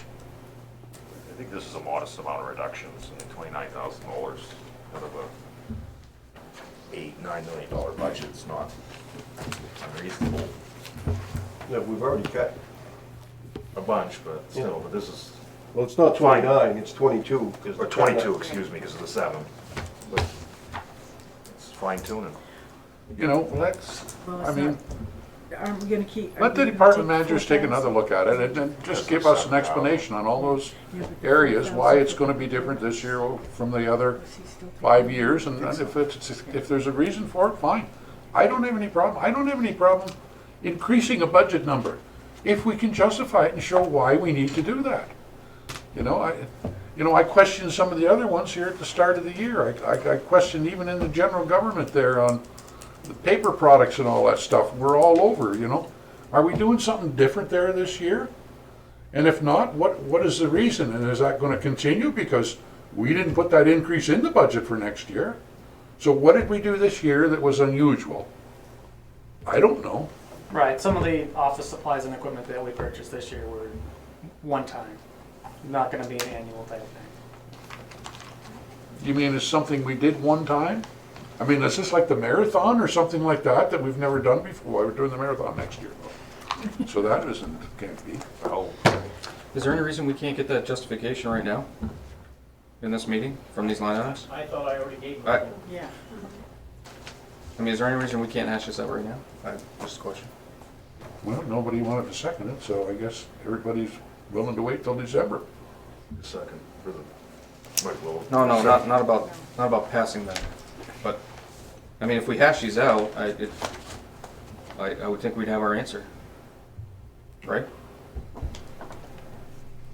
S8: I think this is a modest amount of reductions, $29,000 out of a $8-9 million budget. It's not unreasonable.
S4: Yeah, we've already cut.
S8: A bunch, but still, but this is,
S4: Well, it's not 29, it's 22.
S8: or 22, excuse me, because of the 7. But it's fine tuning.
S1: You know, let's,
S5: Well,
S1: I
S5: it's
S1: mean,
S5: not, aren't we gonna keep?
S1: let the department managers take another look at it and then just give us an explanation on all those areas, why it's gonna be different this year from the other 5 years, and if there's a reason for it, fine. I don't have any problem increasing a budget number, if we can justify it and show why we need to do that. I questioned some of the other ones here at the start of the year. I questioned even in the general government there on the paper products and all that stuff. We're all over, Are we doing something different there this year? And if not, what is the reason? And is that going to continue? Because we didn't put that increase in the budget for next year. So what did we do this year that was unusual? I don't know.
S6: Right, some of the office supplies and equipment that we purchased this year were one time, not gonna be an annual type thing.
S1: You mean it's something we did one time? I mean, is this like the marathon or something like that we've never done before? We're doing the marathon next year. So that can't be.
S8: Oh,
S11: Is there any reason we can't get that justification right now? In this meeting, from these line items?
S16: I thought I already gave
S11: I-
S16: mine.
S5: Yeah.
S11: I mean, is there any reason we can't hash this out right now? Just a question.
S1: Well, nobody wanted to second it, so I guess everybody's willing to wait till December.
S8: second for the,
S11: No, not about passing that, but, I mean, if we hash these out, I would think we'd have our answer, right?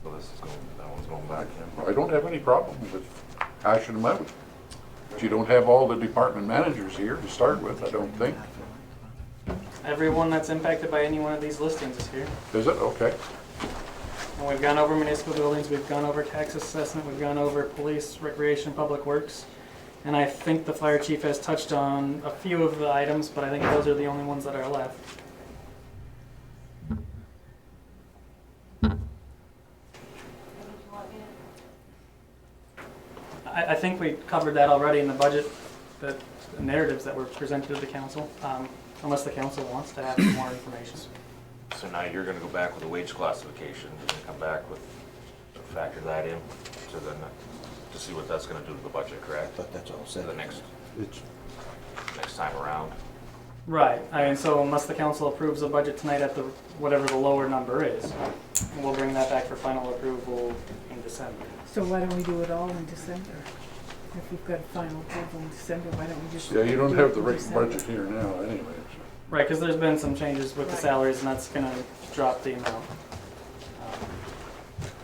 S8: So this is going, that one's going back in.
S1: I don't have any problem with hashing them out. But you don't have all the department managers here to start with, I don't think.
S6: Everyone that's impacted by any one of these listings is here.
S1: Is it? Okay.
S6: And we've gone over municipal buildings, we've gone over tax assessment, we've gone over police, recreation, public works. And I think the fire chief has touched on a few of the items, but I think those are the only ones that are left. I think we covered that already in the budget, the narratives that were presented to the council, unless the council wants to have more information.
S8: So now you're gonna go back with a wage classification, and come back with, factor that in to see what that's gonna do to the budget, correct?
S7: But that's all
S8: For
S7: said.
S8: the next time around.
S6: Right, I mean, so unless the council approves the budget tonight at the, whatever the lower number is, we'll bring that back for final approval in December.
S5: So why don't we do it all in December? If we've got a final approval in December, why don't we just?
S1: Yeah, you don't
S5: do
S1: have
S5: it
S1: the
S5: in
S1: right
S5: December?
S1: budget here now anyways.
S6: Right, because there's been some changes with the
S5: Right.
S6: salaries, and that's gonna drop the amount.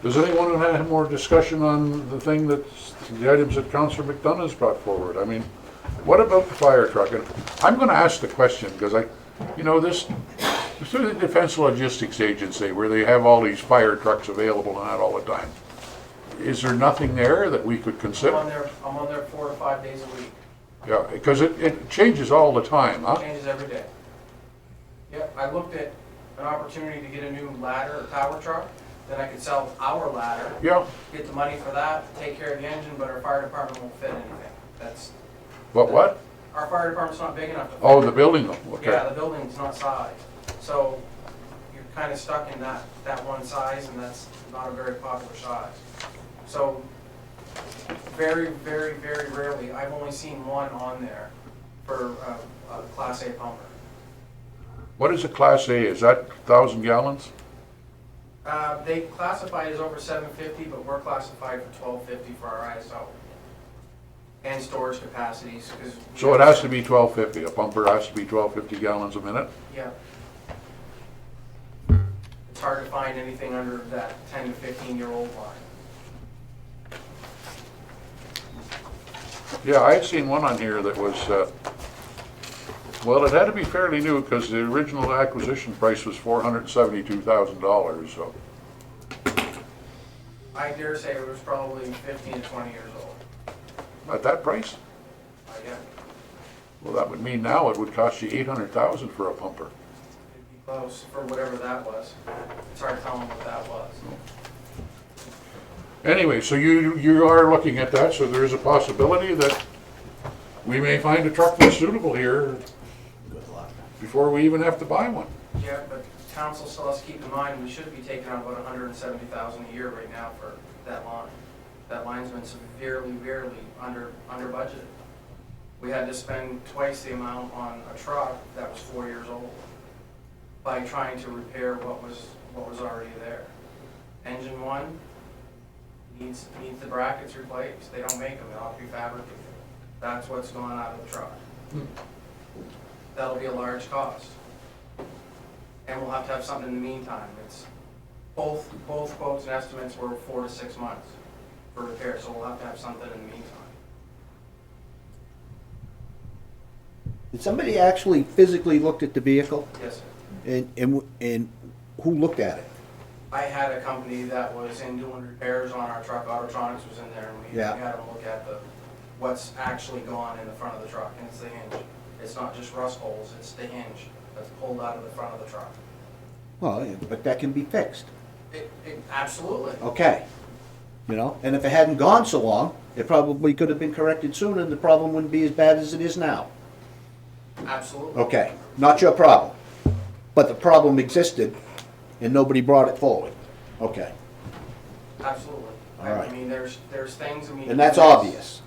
S1: Does anyone have more discussion on the the items that Councillor McDonough's brought forward? I mean, what about the fire truck? And I'm gonna ask the question, because this, through the Defense Logistics Agency, where they have all these fire trucks available and that all the time, is there nothing there that we could consider?
S6: I'm on there 4 to 5 days a week.
S1: Yeah, because it changes all the time, huh?
S6: Changes every day. Yep, I looked at an opportunity to get a new ladder or tower truck, that I could sell our ladder.
S1: Yeah,
S6: Get the money for that, take care of the engine, but our fire department won't fit anything. That's,
S1: but what?
S6: our fire department's not big enough to fit.
S1: Oh, the building, okay.
S6: Yeah, the building's not sized. So you're kind of stuck in that one size, and that's not a very popular size. So very, very, very rarely, I've only seen one on there for a Class A pumper.
S1: What is a Class A? Is that 1,000 gallons?
S18: They classify it as over 750, but we're classified for 1250 for our ISO. And storage capacities, because.
S1: So it has to be 1250, a pumper has to be 1250 gallons a minute?
S18: Yeah. It's hard to find anything under that 10 to 15-year-old line.
S1: Yeah, I had seen one on here that was, well, it had to be fairly new because the original acquisition price was $472,000, so.
S18: I dare say it was probably 15 to 20 years old.
S1: At that price?
S18: Yeah,
S1: Well, that would mean now it would cost you $800,000 for a pumper.
S18: it'd be close for whatever that was. It's hard to tell them what that was.
S1: Anyway, so you are looking at that, so there is a possibility that we may find a truck that's suitable here before we even have to buy one.
S18: Yeah, but council still has to keep in mind, we should be taking on about 170,000 a year right now for that line. That line's been severely under budgeted. We had to spend twice the amount on a truck that was 4 years old by trying to repair what was already there. Engine one needs the brackets replaced. They don't make them, they'll have to be fabricated. That's what's going out of the truck. That'll be a large cost. And we'll have to have something in the meantime. It's both quotes and estimates were 4 to 6 months for repair, so we'll have to have something in the meantime.
S7: Did somebody actually physically looked at the vehicle?
S18: Yes, sir.
S7: And who looked at it?
S18: I had a company that was in doing repairs on our truck. Autotronics was in there, and we
S7: Yeah.
S18: had them look at what's actually gone in the front of the truck, and it's the hinge. It's not just rust holes, it's the hinge that's pulled out of the front of the truck.
S7: Well, yeah, but that can be fixed.
S18: Absolutely.
S7: Okay. You know, and if it hadn't gone so long, it probably could have been corrected sooner and the problem wouldn't be as bad as it is now.
S18: Absolutely.
S7: Okay, not your problem. But the problem existed and nobody brought it forward. Okay.
S18: Absolutely.
S7: All right.
S18: I mean, there's things, I mean.
S7: And that's obvious.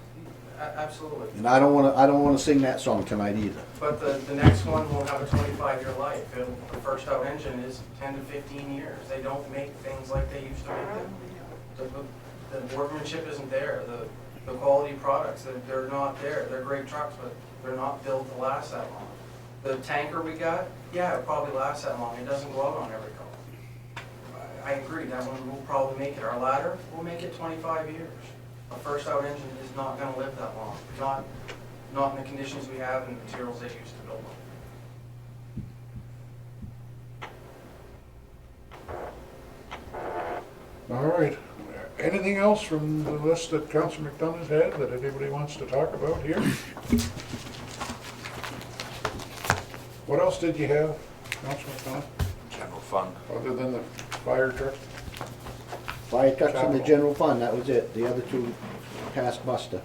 S18: Absolutely.
S7: And I don't wanna sing that song tonight either.
S18: But the next one will have a 25-year life. The first out engine is 10 to 15 years. They don't make things like they used to make them. The workmanship isn't there. The quality products, they're not there. They're great trucks, but they're not built to last that long. The tanker we got, yeah, it probably lasts that long. It doesn't go out on every call. I agree, that one will probably make it. Our ladder will make it 25 years. A first out engine is not gonna live that long. Not in the conditions we have and the materials they used to build them.
S1: All right. Anything else from the list that Councilor McDonough's had that anybody wants to talk about here? What else did you have, Councilor McDonough,
S8: General fund.
S1: other than the fire truck?
S7: Fire trucks in the
S1: Capital.
S7: general fund, that was it. The other two passed muster.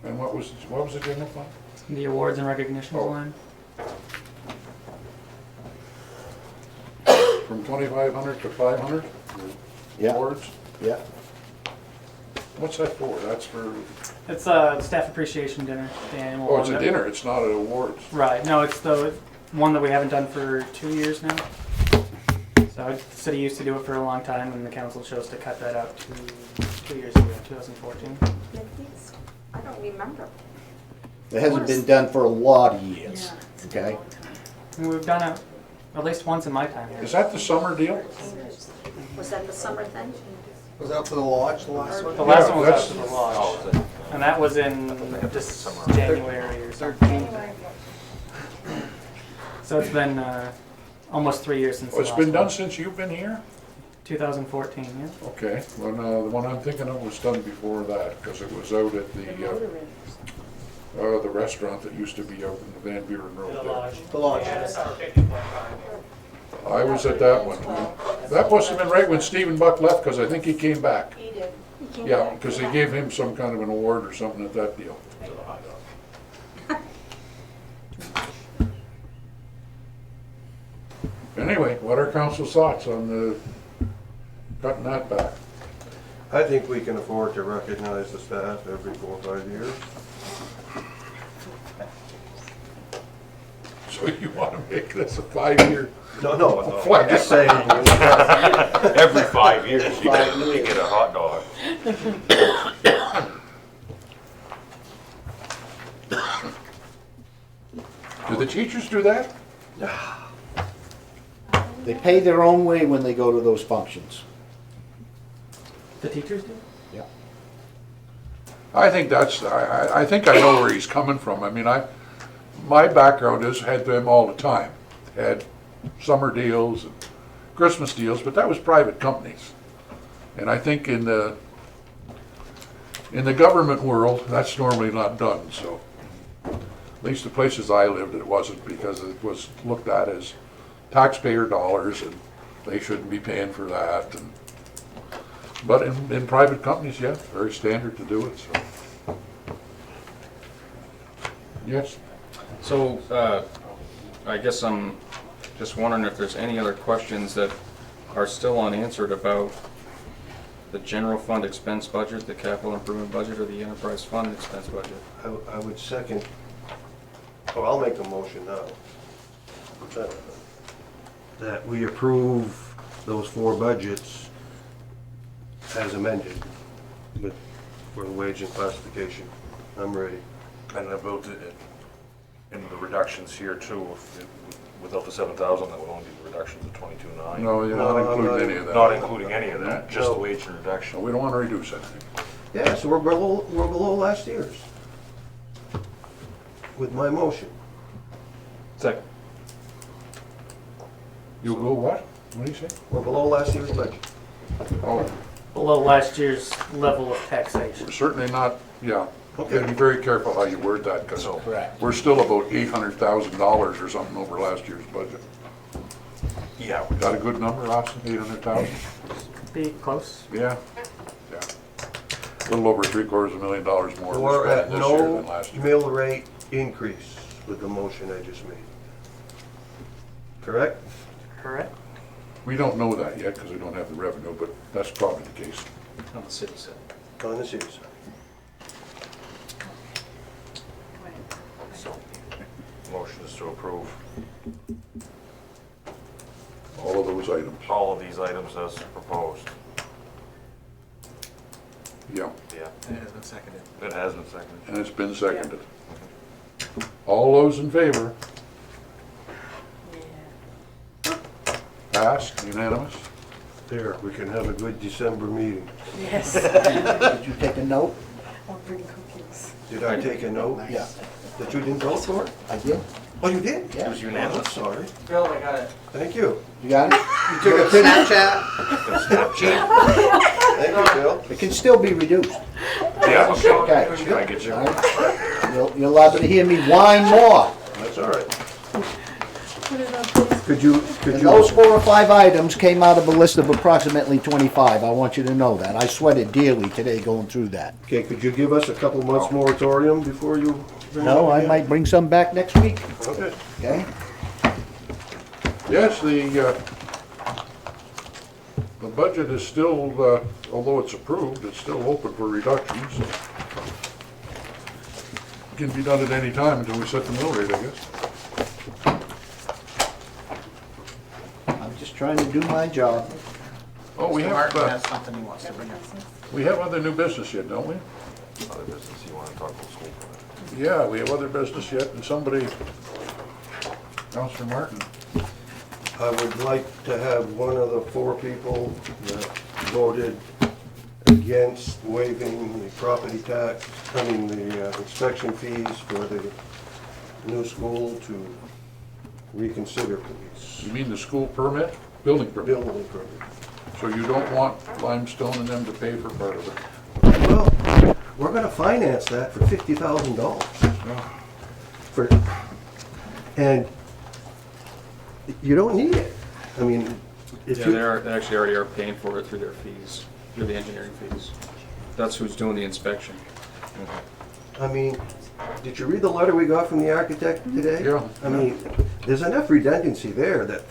S1: And what was the general fund?
S6: The awards and recognitions
S1: Oh.
S6: line.
S1: From 2,500 to 500?
S7: Yeah.
S1: Awards?
S7: Yeah.
S1: What's that for? That's for,
S6: It's a staff appreciation dinner, the annual
S1: oh, it's
S6: one
S1: a
S6: that-
S1: dinner, it's not an awards.
S6: Right, no, it's the one that we haven't done for 2 years now. So the city used to do it for a long time and the council chose to cut that out to 2 years ago, 2014.
S3: I don't remember.
S7: It hasn't been done for a lot of years, okay?
S6: And we've done it at least once in my time here.
S1: Is that the summer deal?
S3: Was that the summer thing?
S10: Was that for the lodge, the last one?
S6: The last
S1: Yeah,
S6: one was out
S1: that's-
S6: to the
S8: Oh,
S6: lodge,
S8: is it?
S6: and that was in just January or something. So it's been almost 3 years since
S1: Oh,
S6: the
S1: it's
S6: last
S1: been done
S6: one.
S1: since you've been here?
S6: 2014, yeah.
S1: Okay, well, no, the one I'm thinking of was done before that, because it was out at the restaurant that used to be out in the Van Buren Road
S18: The
S1: there.
S18: lodge.
S10: The lodge.
S18: Yeah, that's our picnic one time.
S1: I was at that one. That must have been right when Stephen Buck left, because I think he came back.
S3: He did. He came
S1: Yeah,
S3: back.
S1: because they gave him some kind of an award or something at that deal.
S18: To the hot dog.
S1: Anyway, what are council's thoughts on the cutting that back?
S4: I think we can afford to recognize the staff every 4 or 5 years.
S1: So you want to make this a 5-year?
S4: No.
S1: Flag.
S4: I'm just saying.
S8: Every 5 years, you get a hot dog.
S1: Do the teachers do that?
S7: They pay their own way when they go to those functions.
S6: The teachers do?
S7: Yeah.
S1: I think I think I know where he's coming from. I mean, my background is had them all the time. Had summer deals and Christmas deals, but that was private companies. And I think in the government world, that's normally not done, so. At least the places I lived, it wasn't, because it was looked at as taxpayer dollars and they shouldn't be paying for that. But in private companies, yeah, very standard to do it, so. Yes?
S11: So, I guess I'm just wondering if there's any other questions that are still unanswered about the general fund expense budget, the capital improvement budget, or the enterprise fund expense budget.
S4: I would second, I'll make a motion now. That we approve those 4 budgets as amended for the wage and classification. I'm ready.
S8: And about the reductions here too, without the 7,000, that would only be the reductions of 22.9.
S1: No, you're not including any of that.
S8: Not including any of that, just the wage and reduction.
S1: We don't want to reduce anything.
S4: Yeah, so we're below last year's. With my motion.
S11: Second.
S1: You'll go what? What do you say?
S4: We're below last year's budget.
S1: Oh,
S6: Below last year's level of taxation.
S1: we're certainly not, yeah.
S4: Okay.
S1: Gotta be very careful how you word that, because
S7: Correct.
S1: we're still about $800,000 or something over last year's budget.
S8: Yeah.
S1: Got a good number, Austin? 800,000?
S6: Be close.
S1: Yeah. Yeah. A little over $750,000 more
S4: Or
S1: we're
S4: at
S1: spending this year
S4: no
S1: than last year.
S4: mill rate increase with the motion I just made. Correct?
S6: Correct.
S1: We don't know that yet because we don't have the revenue, but that's probably the case.
S11: On the city side.
S4: On the city side.
S8: Motion is to approve
S1: All of those items.
S8: all of these items as proposed.
S1: Yeah,
S8: Yeah.
S13: It has been seconded.
S8: It has been seconded.
S1: and it's been seconded. All those in favor? Passed, unanimous?
S4: There, we can have a good December meeting.
S5: Yes.
S7: Did you take a note?
S5: I'll bring cookies.
S4: Did I take a note?
S7: Yeah.
S4: That you didn't vote for it?
S7: I did.
S4: Oh, you did?
S7: Yeah.
S8: It was unanimous.
S4: Oh, sorry.
S18: Bill, I got it.
S4: Thank you.
S7: You got it?
S4: You took a Snapchat? Thank you, Bill.
S7: It can still be reduced.
S8: Yeah, okay.
S7: Okay.
S8: I get you.
S7: All right. You're allowed to hear me whine more.
S4: That's all right.
S2: Put it on Facebook.
S4: Could
S7: And
S4: you,
S7: those 4 or 5 items came out of a list of approximately 25. I want you to know that. I sweated dearly today going through that.
S4: okay, could you give us a couple months moratorium before you? bring it
S7: No,
S4: up
S7: I
S4: again?
S7: might bring some back next week,
S4: Okay.
S7: okay?
S1: Yes, the budget is still, although it's approved, it's still open for reductions. Can be done at any time until we set the mill rate, I guess.
S7: I'm just trying to do my job.
S1: Oh, we
S13: Mr.
S1: have,
S13: Martin has something he wants to bring up.
S1: we have other new business yet, don't we?
S8: Other business, you want to talk about school permit?
S1: Yeah, we have other business yet, and somebody, Counselor Martin.
S4: I would like to have one of the 4 people that voted against waiving the property tax, the inspection fees for the new school to reconsider, please.
S1: You mean the school permit? Building permit?
S4: Building permit.
S1: So you don't want Limestone and them to pay for part of it?
S4: Well, we're gonna finance that for $50,000. For, and you don't need it. I mean, if
S11: Yeah,
S4: you.
S11: they actually already are paying for it through their fees, through the engineering fees. That's who's doing the inspection.
S4: I mean, did you read the letter we got from the architect today?
S1: Yeah.
S4: I mean, there's enough redundancy there that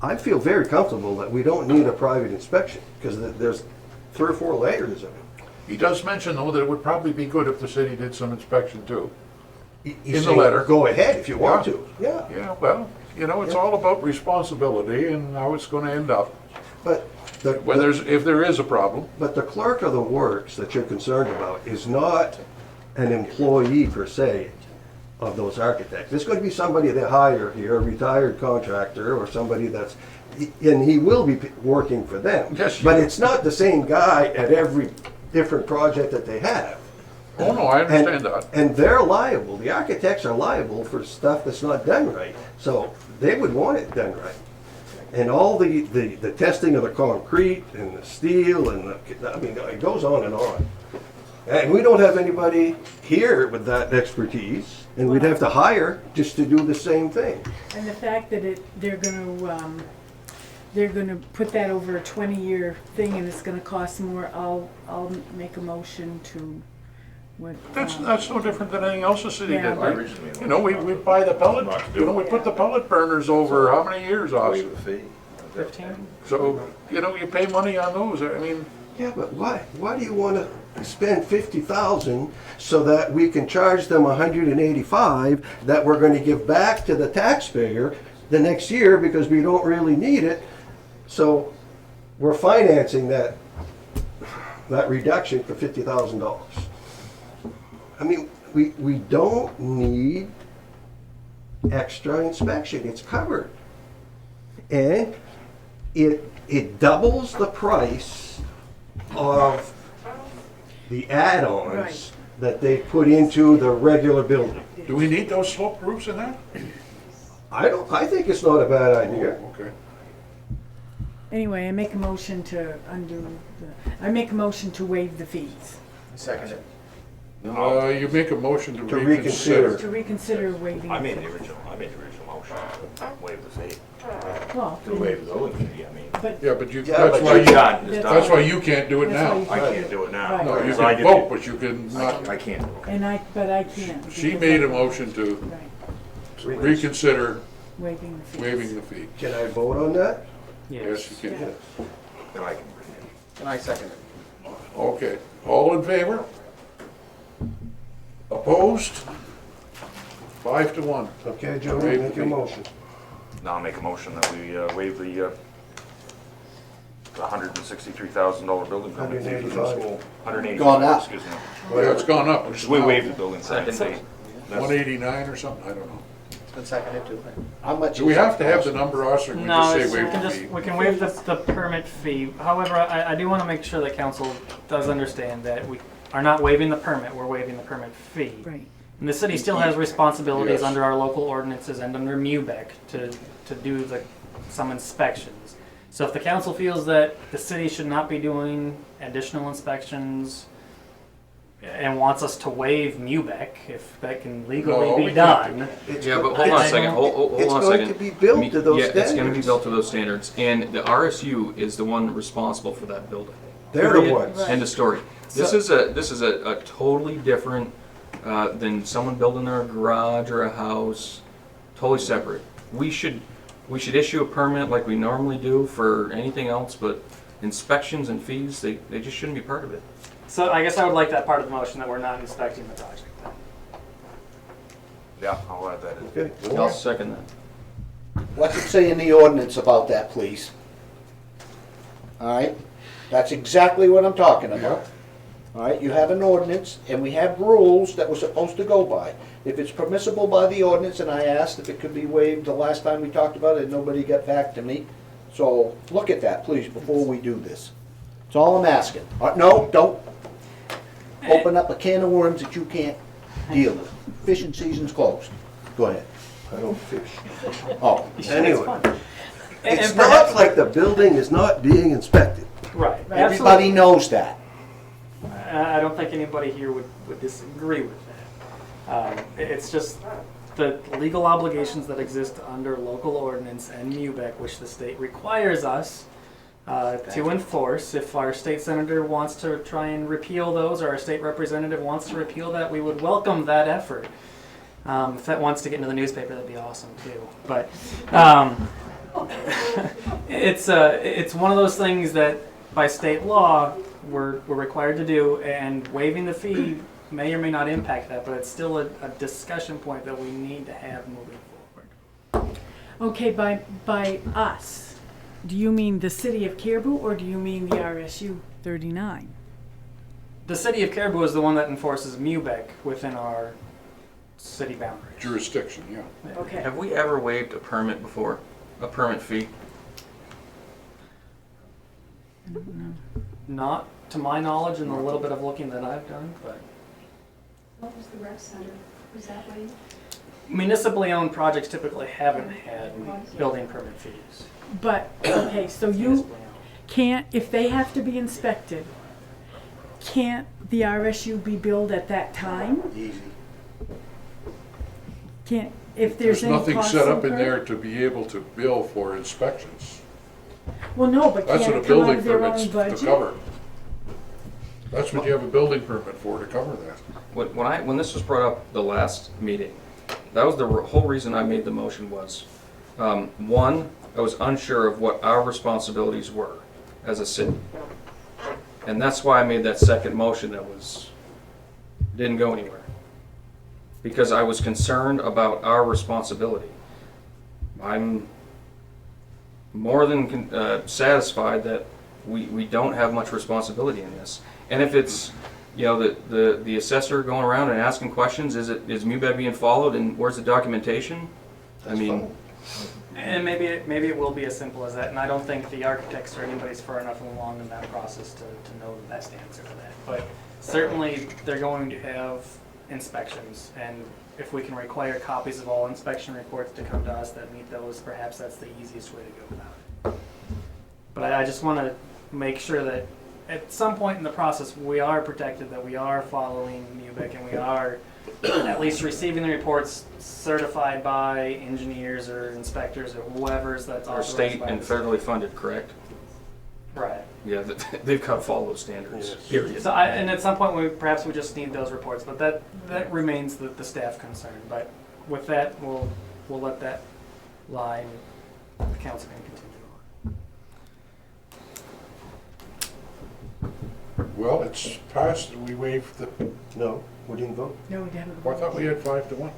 S4: I feel very comfortable that we don't need a private inspection, because there's 3 or 4 layers of it.
S1: He does mention, though, that it would probably be good if the city did some inspection, too. in the letter.
S4: Go ahead if you want to, yeah.
S1: Yeah, well, you know, it's all about responsibility and how it's gonna end up.
S4: But
S1: When if there is a problem.
S4: But the clerk of the works that you're concerned about is not an employee per se of those architects. It's going to be somebody they hire here, a retired contractor or somebody that's, and he will be working for them.
S1: Yes,
S4: But it's not the same guy at every different project that they have.
S1: Oh, no, I understand that.
S4: And they're liable, the architects are liable for stuff that's not done right. So they would want it done right. And all the testing of the concrete and the steel and I mean, it goes on and on. And we don't have anybody here with that expertise, and we'd have to hire just to do the same thing.
S5: And the fact that they're gonna put that over a 20-year thing and it's gonna cost more, I'll make a motion to what.
S1: That's no different than anything else the city
S5: Yeah,
S1: did,
S5: but-
S1: right? You know, we buy the pellet, you know, we put the pellet burners over how many years, Austin?
S6: 15?
S1: So, you know, you pay money on those, I mean.
S4: Yeah, but why? Why do you want to spend $50,000 so that we can charge them $185 that we're going to give back to the taxpayer the next year because we don't really need it? So we're financing that reduction for $50,000. I mean, we don't need extra inspection. It's covered. And it doubles the price of the add-ons
S5: Right.
S4: that they put into the regular building.
S1: Do we need those sloped roofs in that?
S4: I think it's not a bad idea.
S1: Okay.
S5: Anyway, I make a motion to I make a motion to waive the fees.
S13: Second it.
S1: You make a motion to
S4: To
S1: reconsider.
S5: To reconsider waiving.
S8: I
S5: the
S8: made
S5: fees.
S8: the original motion, waive the fee.
S5: Well,
S8: To waive the building fee, I mean.
S5: but
S1: Yeah, but you,
S4: Yeah,
S1: that's
S4: but
S1: why
S8: It's
S1: you,
S8: done, it's
S5: That's
S8: done.
S1: that's why you can't do it
S5: That's why
S1: now.
S5: you
S8: I can't do it now.
S5: Right.
S1: No, you
S8: Because I
S1: can
S8: did
S1: vote,
S8: it.
S1: but you can not.
S8: I can't.
S5: but I can't.
S1: She
S5: because
S1: made a
S5: I-
S1: motion to
S5: Right,
S1: reconsider
S5: waiving the fees.
S1: waiving the fee.
S4: Can I vote on that?
S1: Yes, you can.
S8: Then I can.
S13: And I second it.
S1: Okay, all in favor? Opposed? 5-1.
S4: Okay, Jody, make your motion.
S8: Now I'll make a motion that we waive the $163,000 building permit fee for the
S4: $185.
S8: school. $185,
S7: Gone up.
S8: excuse me.
S1: Yeah, it's gone up.
S8: Just we waived the building permit fee. That's-
S1: 189 or something, I don't know.
S13: It's been seconded too.
S7: How much?
S1: Do we
S7: is
S1: have
S7: it
S1: to have the
S7: cost?
S1: number, Austin, or we
S6: No,
S1: just
S6: it's-
S1: say
S6: we
S1: waive
S6: can
S1: the
S6: just,
S1: fee?
S6: we can waive the permit fee. However, I do want to make sure that council does understand that we are not waiving the permit, we're waiving the permit fee.
S5: Right.
S6: And the city still has responsibilities
S1: Yes.
S6: under our local ordinances and under MUBEC to do some inspections. So if the council feels that the city should not be doing additional inspections and wants us to waive MUBEC, if that can
S1: No,
S6: legally
S1: we
S6: be
S1: can't.
S6: done.
S11: Yeah, but hold on a second, hold
S4: It's
S11: on a
S4: going
S11: second.
S4: to be built to those
S11: Yeah, it's gonna be
S4: standards.
S11: built to those standards, and the RSU is the one responsible for that building.
S4: They're the
S11: Period.
S4: ones.
S11: End of story. This is a totally different, than someone building their garage or a house, totally separate. We should issue a permit like we normally do for anything else, but inspections and fees, they just shouldn't be part of it.
S6: So I guess I would like that part of the motion that we're not inspecting the project then.
S8: Yeah, I'll add that in.
S4: Okay.
S11: I'll second that.
S7: What's it say in the ordinance about that, please? All right, that's exactly what I'm talking about. All right, you have an ordinance, and we have rules that we're supposed to go by. If it's permissible by the ordinance, and I asked if it could be waived the last time we talked about it, and nobody got back to me. So look at that, please, before we do this. That's all I'm asking. No, don't open up a can of worms that you can't deal with. Fishing season's closed. Go ahead.
S4: I don't fish.
S7: Oh,
S4: Anyway, it's
S6: And
S4: not
S6: perhaps-
S4: like the building is not being inspected.
S6: Right.
S7: everybody knows that.
S6: I don't think anybody here would disagree with that. It's just the legal obligations that exist under local ordinance and MUBEC, which the state requires us to enforce. If our state senator wants to try and repeal those, or our state representative wants to repeal that, we would welcome that effort. If that wants to get into the newspaper, that'd be awesome too. But it's one of those things that by state law we're required to do, and waiving the fee may or may not impact that, but it's still a discussion point that we need to have moving forward.
S5: Okay, by us, do you mean the city of Caribou or do you mean the RSU 39?
S6: The city of Caribou is the one that enforces MUBEC within our city boundaries.
S1: Jurisdiction, yeah.
S5: Okay.
S11: Have we ever waived a permit before? A permit fee?
S5: I don't know.
S6: Not to my knowledge and a little bit of looking that I've done, but
S3: What was the rec center? Was that way?
S6: municipally owned projects typically haven't had building permit fees.
S5: But, okay, so you can't, if they have to be inspected, can't the RSU be billed at that time?
S4: Easy.
S5: Can't, if
S1: There's
S5: there's any
S1: nothing
S5: costs
S1: set up in
S5: incurred?
S1: there to be able to bill for inspections.
S5: Well, no, but
S1: That's
S5: can't
S1: what a
S5: it come out
S1: building
S5: of their
S1: permit's
S5: own
S1: to
S5: budget?
S1: cover. That's what you have a building permit for, to cover that.
S11: When this was brought up the last meeting, that was the whole reason I made the motion was, one, I was unsure of what our responsibilities were as a city. And that's why I made that second motion that didn't go anywhere. Because I was concerned about our responsibility. I'm more than satisfied that we don't have much responsibility in this. And if it's, the assessor going around and asking questions, is MUBEC being followed and where's the documentation?
S6: And maybe it will be as simple as that, and I don't think the architects or anybody's far enough along in that process to know the best answer to that. But certainly, they're going to have inspections, and if we can require copies of all inspection reports to come to us that meet those, perhaps that's the easiest way to go about it. But I just want to make sure that at some point in the process, we are protected, that we are following MUBEC, and we are at least receiving the reports certified by engineers or inspectors or whoever's that's
S11: Our
S6: authorized
S11: state
S6: by
S11: and
S6: the state.
S11: federally funded, correct?
S6: Right.
S11: Yeah, they've got to follow those standards, period.
S6: So and at some point, perhaps we just need those reports, but that remains the staff concern. But with that, we'll let that lie, and the council can continue on.
S1: Well, it's passed, we waived the,
S4: No, we didn't vote.
S5: No, we haven't.
S1: I thought we had 5-1.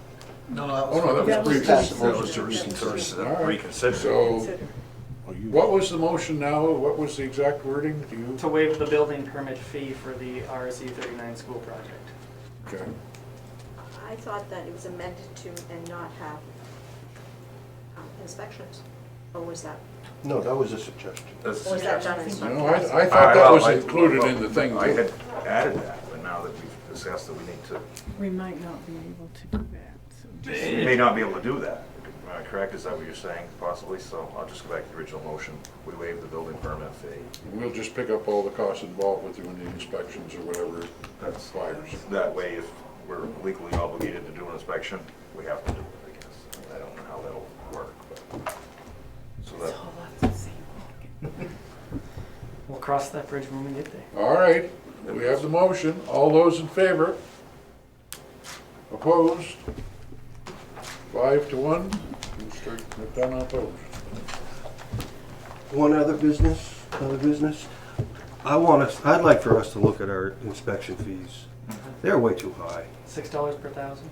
S12: No,
S1: Oh, no, that
S5: That
S1: was
S5: was
S1: previous.
S8: That was to reconsider.
S1: All right.
S8: Reconsider.
S1: So, what was the motion now? What was the exact wording? Do you?
S6: To waive the building permit fee for the RSU 39 school project.
S1: Okay.
S3: I thought that it was amended to and not have inspections. Or was that?
S4: No, that was a suggestion.
S3: Or was that done as
S1: No, I thought that was included in the thing.
S8: I had added that, but now that we've discussed that we need to,
S5: We might not be able to do that. So just-
S8: we may not be able to do that. Correct? Is that what you're saying, possibly? So I'll just go back to the original motion. We waive the building permit fee.
S1: We'll just pick up all the costs involved with doing the inspections or whatever that
S8: That's
S1: requires.
S8: That way, if we're legally obligated to do an inspection, we have to do it, I guess. I don't know how that'll work, but. So that,
S5: It's all up to the same.
S6: We'll cross that bridge when we get there.
S1: All right, we have the motion. All those in favor? Opposed? 5-1. We've done opposed.
S4: One other business, I'd like for us to look at our inspection fees. They're way too high.
S6: $6 per thousand.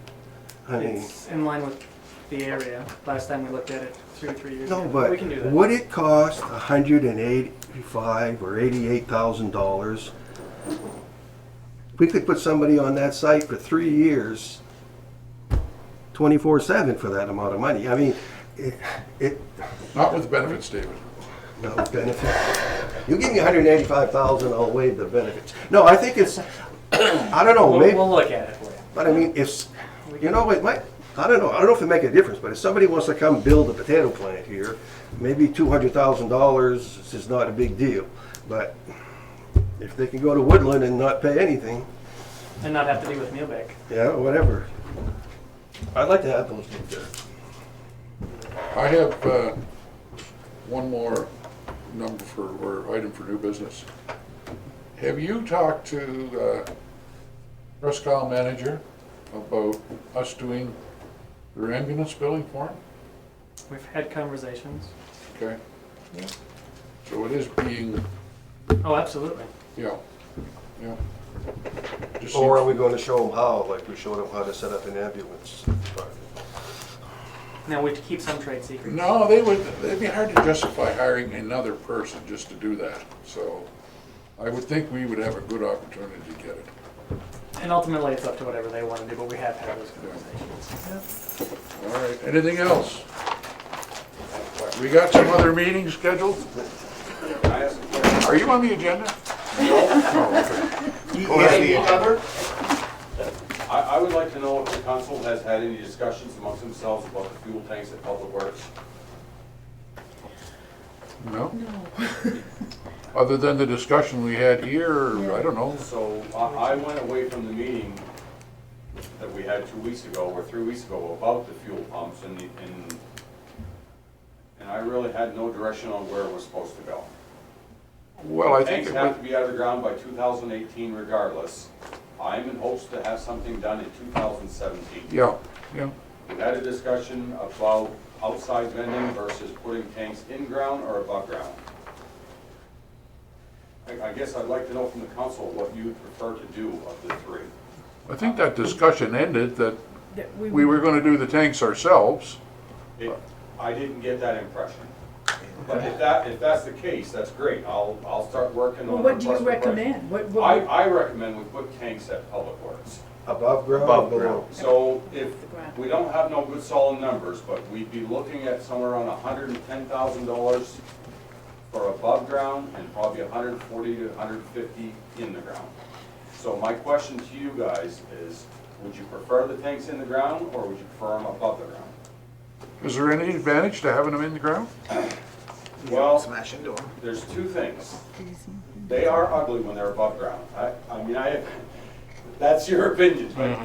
S4: I mean,
S6: It's in line with the area. Last time we looked at it 2 or 3 years ago.
S4: no, but
S6: We can do that.
S4: would it cost $185,000 or $88,000? We could put somebody on that site for 3 years, 24/7 for that amount of money. I mean, it
S1: Not with benefits, David.
S4: no benefit. You give me $185,000, I'll waive the benefits. No, I think it's, I don't know, maybe.
S6: We'll look at it for you.
S4: But I mean, if, it might, I don't know if it make a difference, but if somebody wants to come build a potato plant here, maybe $200,000 is not a big deal. But if they can go to Woodland and not pay anything,
S6: And not have to do with MUBEC.
S4: yeah, whatever. I'd like to have those looked at.
S1: I have one more number or item for new business. Have you talked to Russ Kyle manager about us doing their ambulance billing for him?
S6: We've had conversations.
S1: Okay. So it is being,
S6: Oh, absolutely.
S1: yeah. Just
S4: Or are
S1: seems-
S4: we gonna show them how, like we showed them how to set up an ambulance?
S6: Now, we have to keep some trade secrets.
S1: No, it'd be hard to justify hiring another person just to do that. So I would think we would have a good opportunity to get it.
S6: And ultimately, it's up to whatever they want to do, but we have had those conversations.
S1: All right, anything else? We got some other meetings scheduled? Are you on the agenda?
S17: I would like to know if the council has had any discussions amongst themselves about the fuel tanks at Public Works.
S1: No? Other than the discussion we had here, or I don't know.
S17: So I went away from the meeting that we had 2 weeks ago, or 3 weeks ago, about the fuel pumps, and I really had no direction on where it was supposed to go.
S1: Well, I think
S17: Tanks
S1: it
S17: have
S1: would,
S17: to be out of the ground by 2018 regardless. I'm in hopes to have something done in 2017.
S1: yeah, yeah.
S17: We had a discussion about outside vending versus putting tanks in ground or above ground. I guess I'd like to know from the council what you would prefer to do of the three.
S1: I think that discussion ended that we were gonna do the tanks ourselves.
S17: I didn't get that impression. But if that's the case, that's great. I'll start working
S5: Well,
S17: on.
S5: what do you
S17: request for price.
S5: recommend?
S17: I recommend we put tanks at Public Works.
S4: Above ground?
S17: Above
S4: or
S17: ground. So if, we don't have no good solid numbers, but we'd be looking at somewhere around $110,000 for above ground and probably 140 to 150 in the ground. So my question to you guys is, would you prefer the tanks in the ground or would you prefer them above the ground?
S1: Is there any advantage to having them in the ground?
S17: Well,
S13: Smash into them.
S17: there's two things. They are ugly when they're above ground. I mean, that's your opinion, but.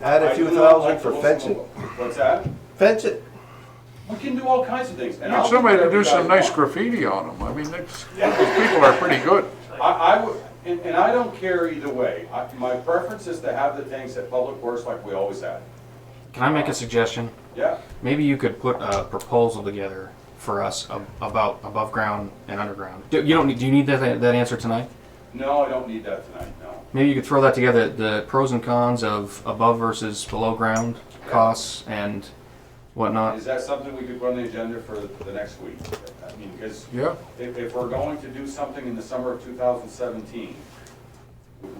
S4: Add a
S17: I
S4: few
S17: do not
S4: thousand
S17: like
S4: for
S17: the look
S4: fencing.
S17: of them. What's that?
S4: Fence it.
S17: We can do all kinds of things. and
S1: Get
S17: I'll
S1: somebody to
S17: whatever
S1: do
S17: you
S1: some
S17: guys
S1: nice
S17: want.
S1: graffiti on them. I mean, those people are pretty good.
S17: I would, and I don't care either way. My preference is to have the tanks at Public Works like we always had.
S11: Can I make a suggestion?
S17: Yeah.
S11: Maybe you could put a proposal together for us about above ground and underground. Do you need that answer tonight?
S17: No, I don't need that tonight, no.
S11: Maybe you could throw that together, the pros and cons of above versus below ground costs and whatnot.
S17: Is that something we could put on the agenda for the next week? I mean, because
S1: Yeah.
S17: if we're going to do something in the summer of 2017,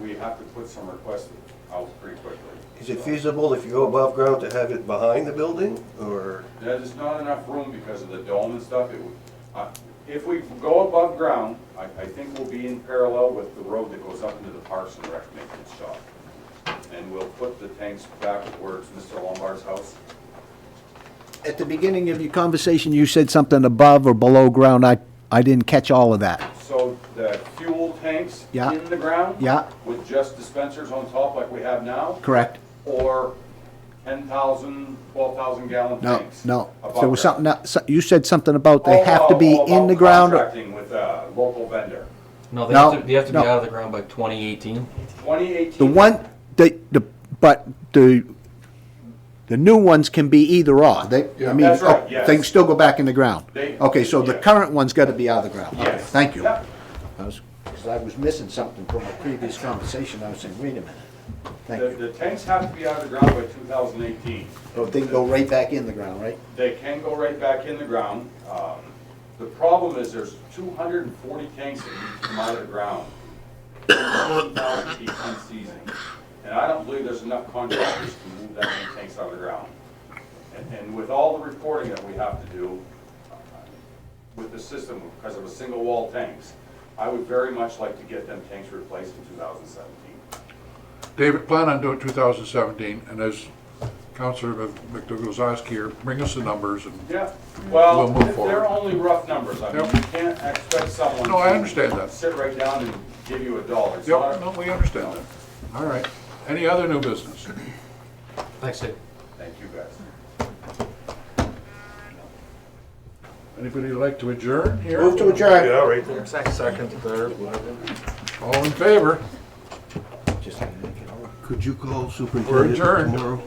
S17: we have to put some requests out pretty quickly.
S4: Is it feasible if you go above ground to have it behind the building, or?
S17: There's not enough room because of the dome and stuff. If we go above ground, I think we'll be in parallel with the road that goes up into the Parks and Rec maintenance shop. And we'll put the tanks back where it's Mr. Lombard's house.
S7: At the beginning of your conversation, you said something above or below ground. I didn't catch all of that.
S17: So the fuel tanks
S7: Yeah.
S17: in the ground?
S7: Yeah.
S17: With just dispensers on top like we have now?
S7: Correct?
S17: Or 10,000, 12,000 gallon
S7: No,
S17: tanks?
S7: no.
S17: above
S7: There was
S17: ground?
S7: something, you said something about they have to be in the ground.
S17: Contracting with a local vendor.
S11: No,
S7: No,
S11: they have to be
S7: no.
S11: out of the ground by 2018.
S17: 2018.
S7: The one, but the new ones can be either or. They, I mean,
S17: That's right, yes.
S7: they can still go back in the ground.
S17: They-
S7: Okay, so the
S17: yes.
S7: current one's gotta be out of the ground. Okay,
S17: Yes.
S7: Thank you.
S17: Yep.
S7: Because I was missing something from a previous conversation. I was saying, wait a minute. Thank you.
S17: The tanks have to be out of the ground by 2018.
S7: So they can go right back in the ground, right?
S17: They can go right back in the ground. The problem is there's 240 tanks that need to come out of the ground in the 2018 season. And I don't believe there's enough contractors to move that many tanks out of the ground. And with all the reporting that we have to do with the system because of a single wall tanks, I would very much like to get them tanks replaced in 2017.
S1: David, plan on doing 2017, and as Councilor McDougall was asked here, bring us the numbers and
S17: Yeah, well,
S1: we'll move
S17: they're
S1: forward.
S17: only rough numbers. I mean,
S1: Yep.
S17: you can't expect someone
S1: No, I
S17: to
S1: understand that.
S17: sit right down and give you $1. It's
S1: Yep,
S17: not-
S1: no, we understand that. All right. Any other new business?
S11: Thanks, Dave.
S17: Thank you, guys.
S1: Anybody like to adjourn here?
S7: Move to adjourn.
S4: Yeah, right there.
S13: Second, third, whatever.
S1: All in favor?
S7: Just
S4: Could you call
S1: We're
S4: Superintendent
S1: adjourned.
S4: tomorrow?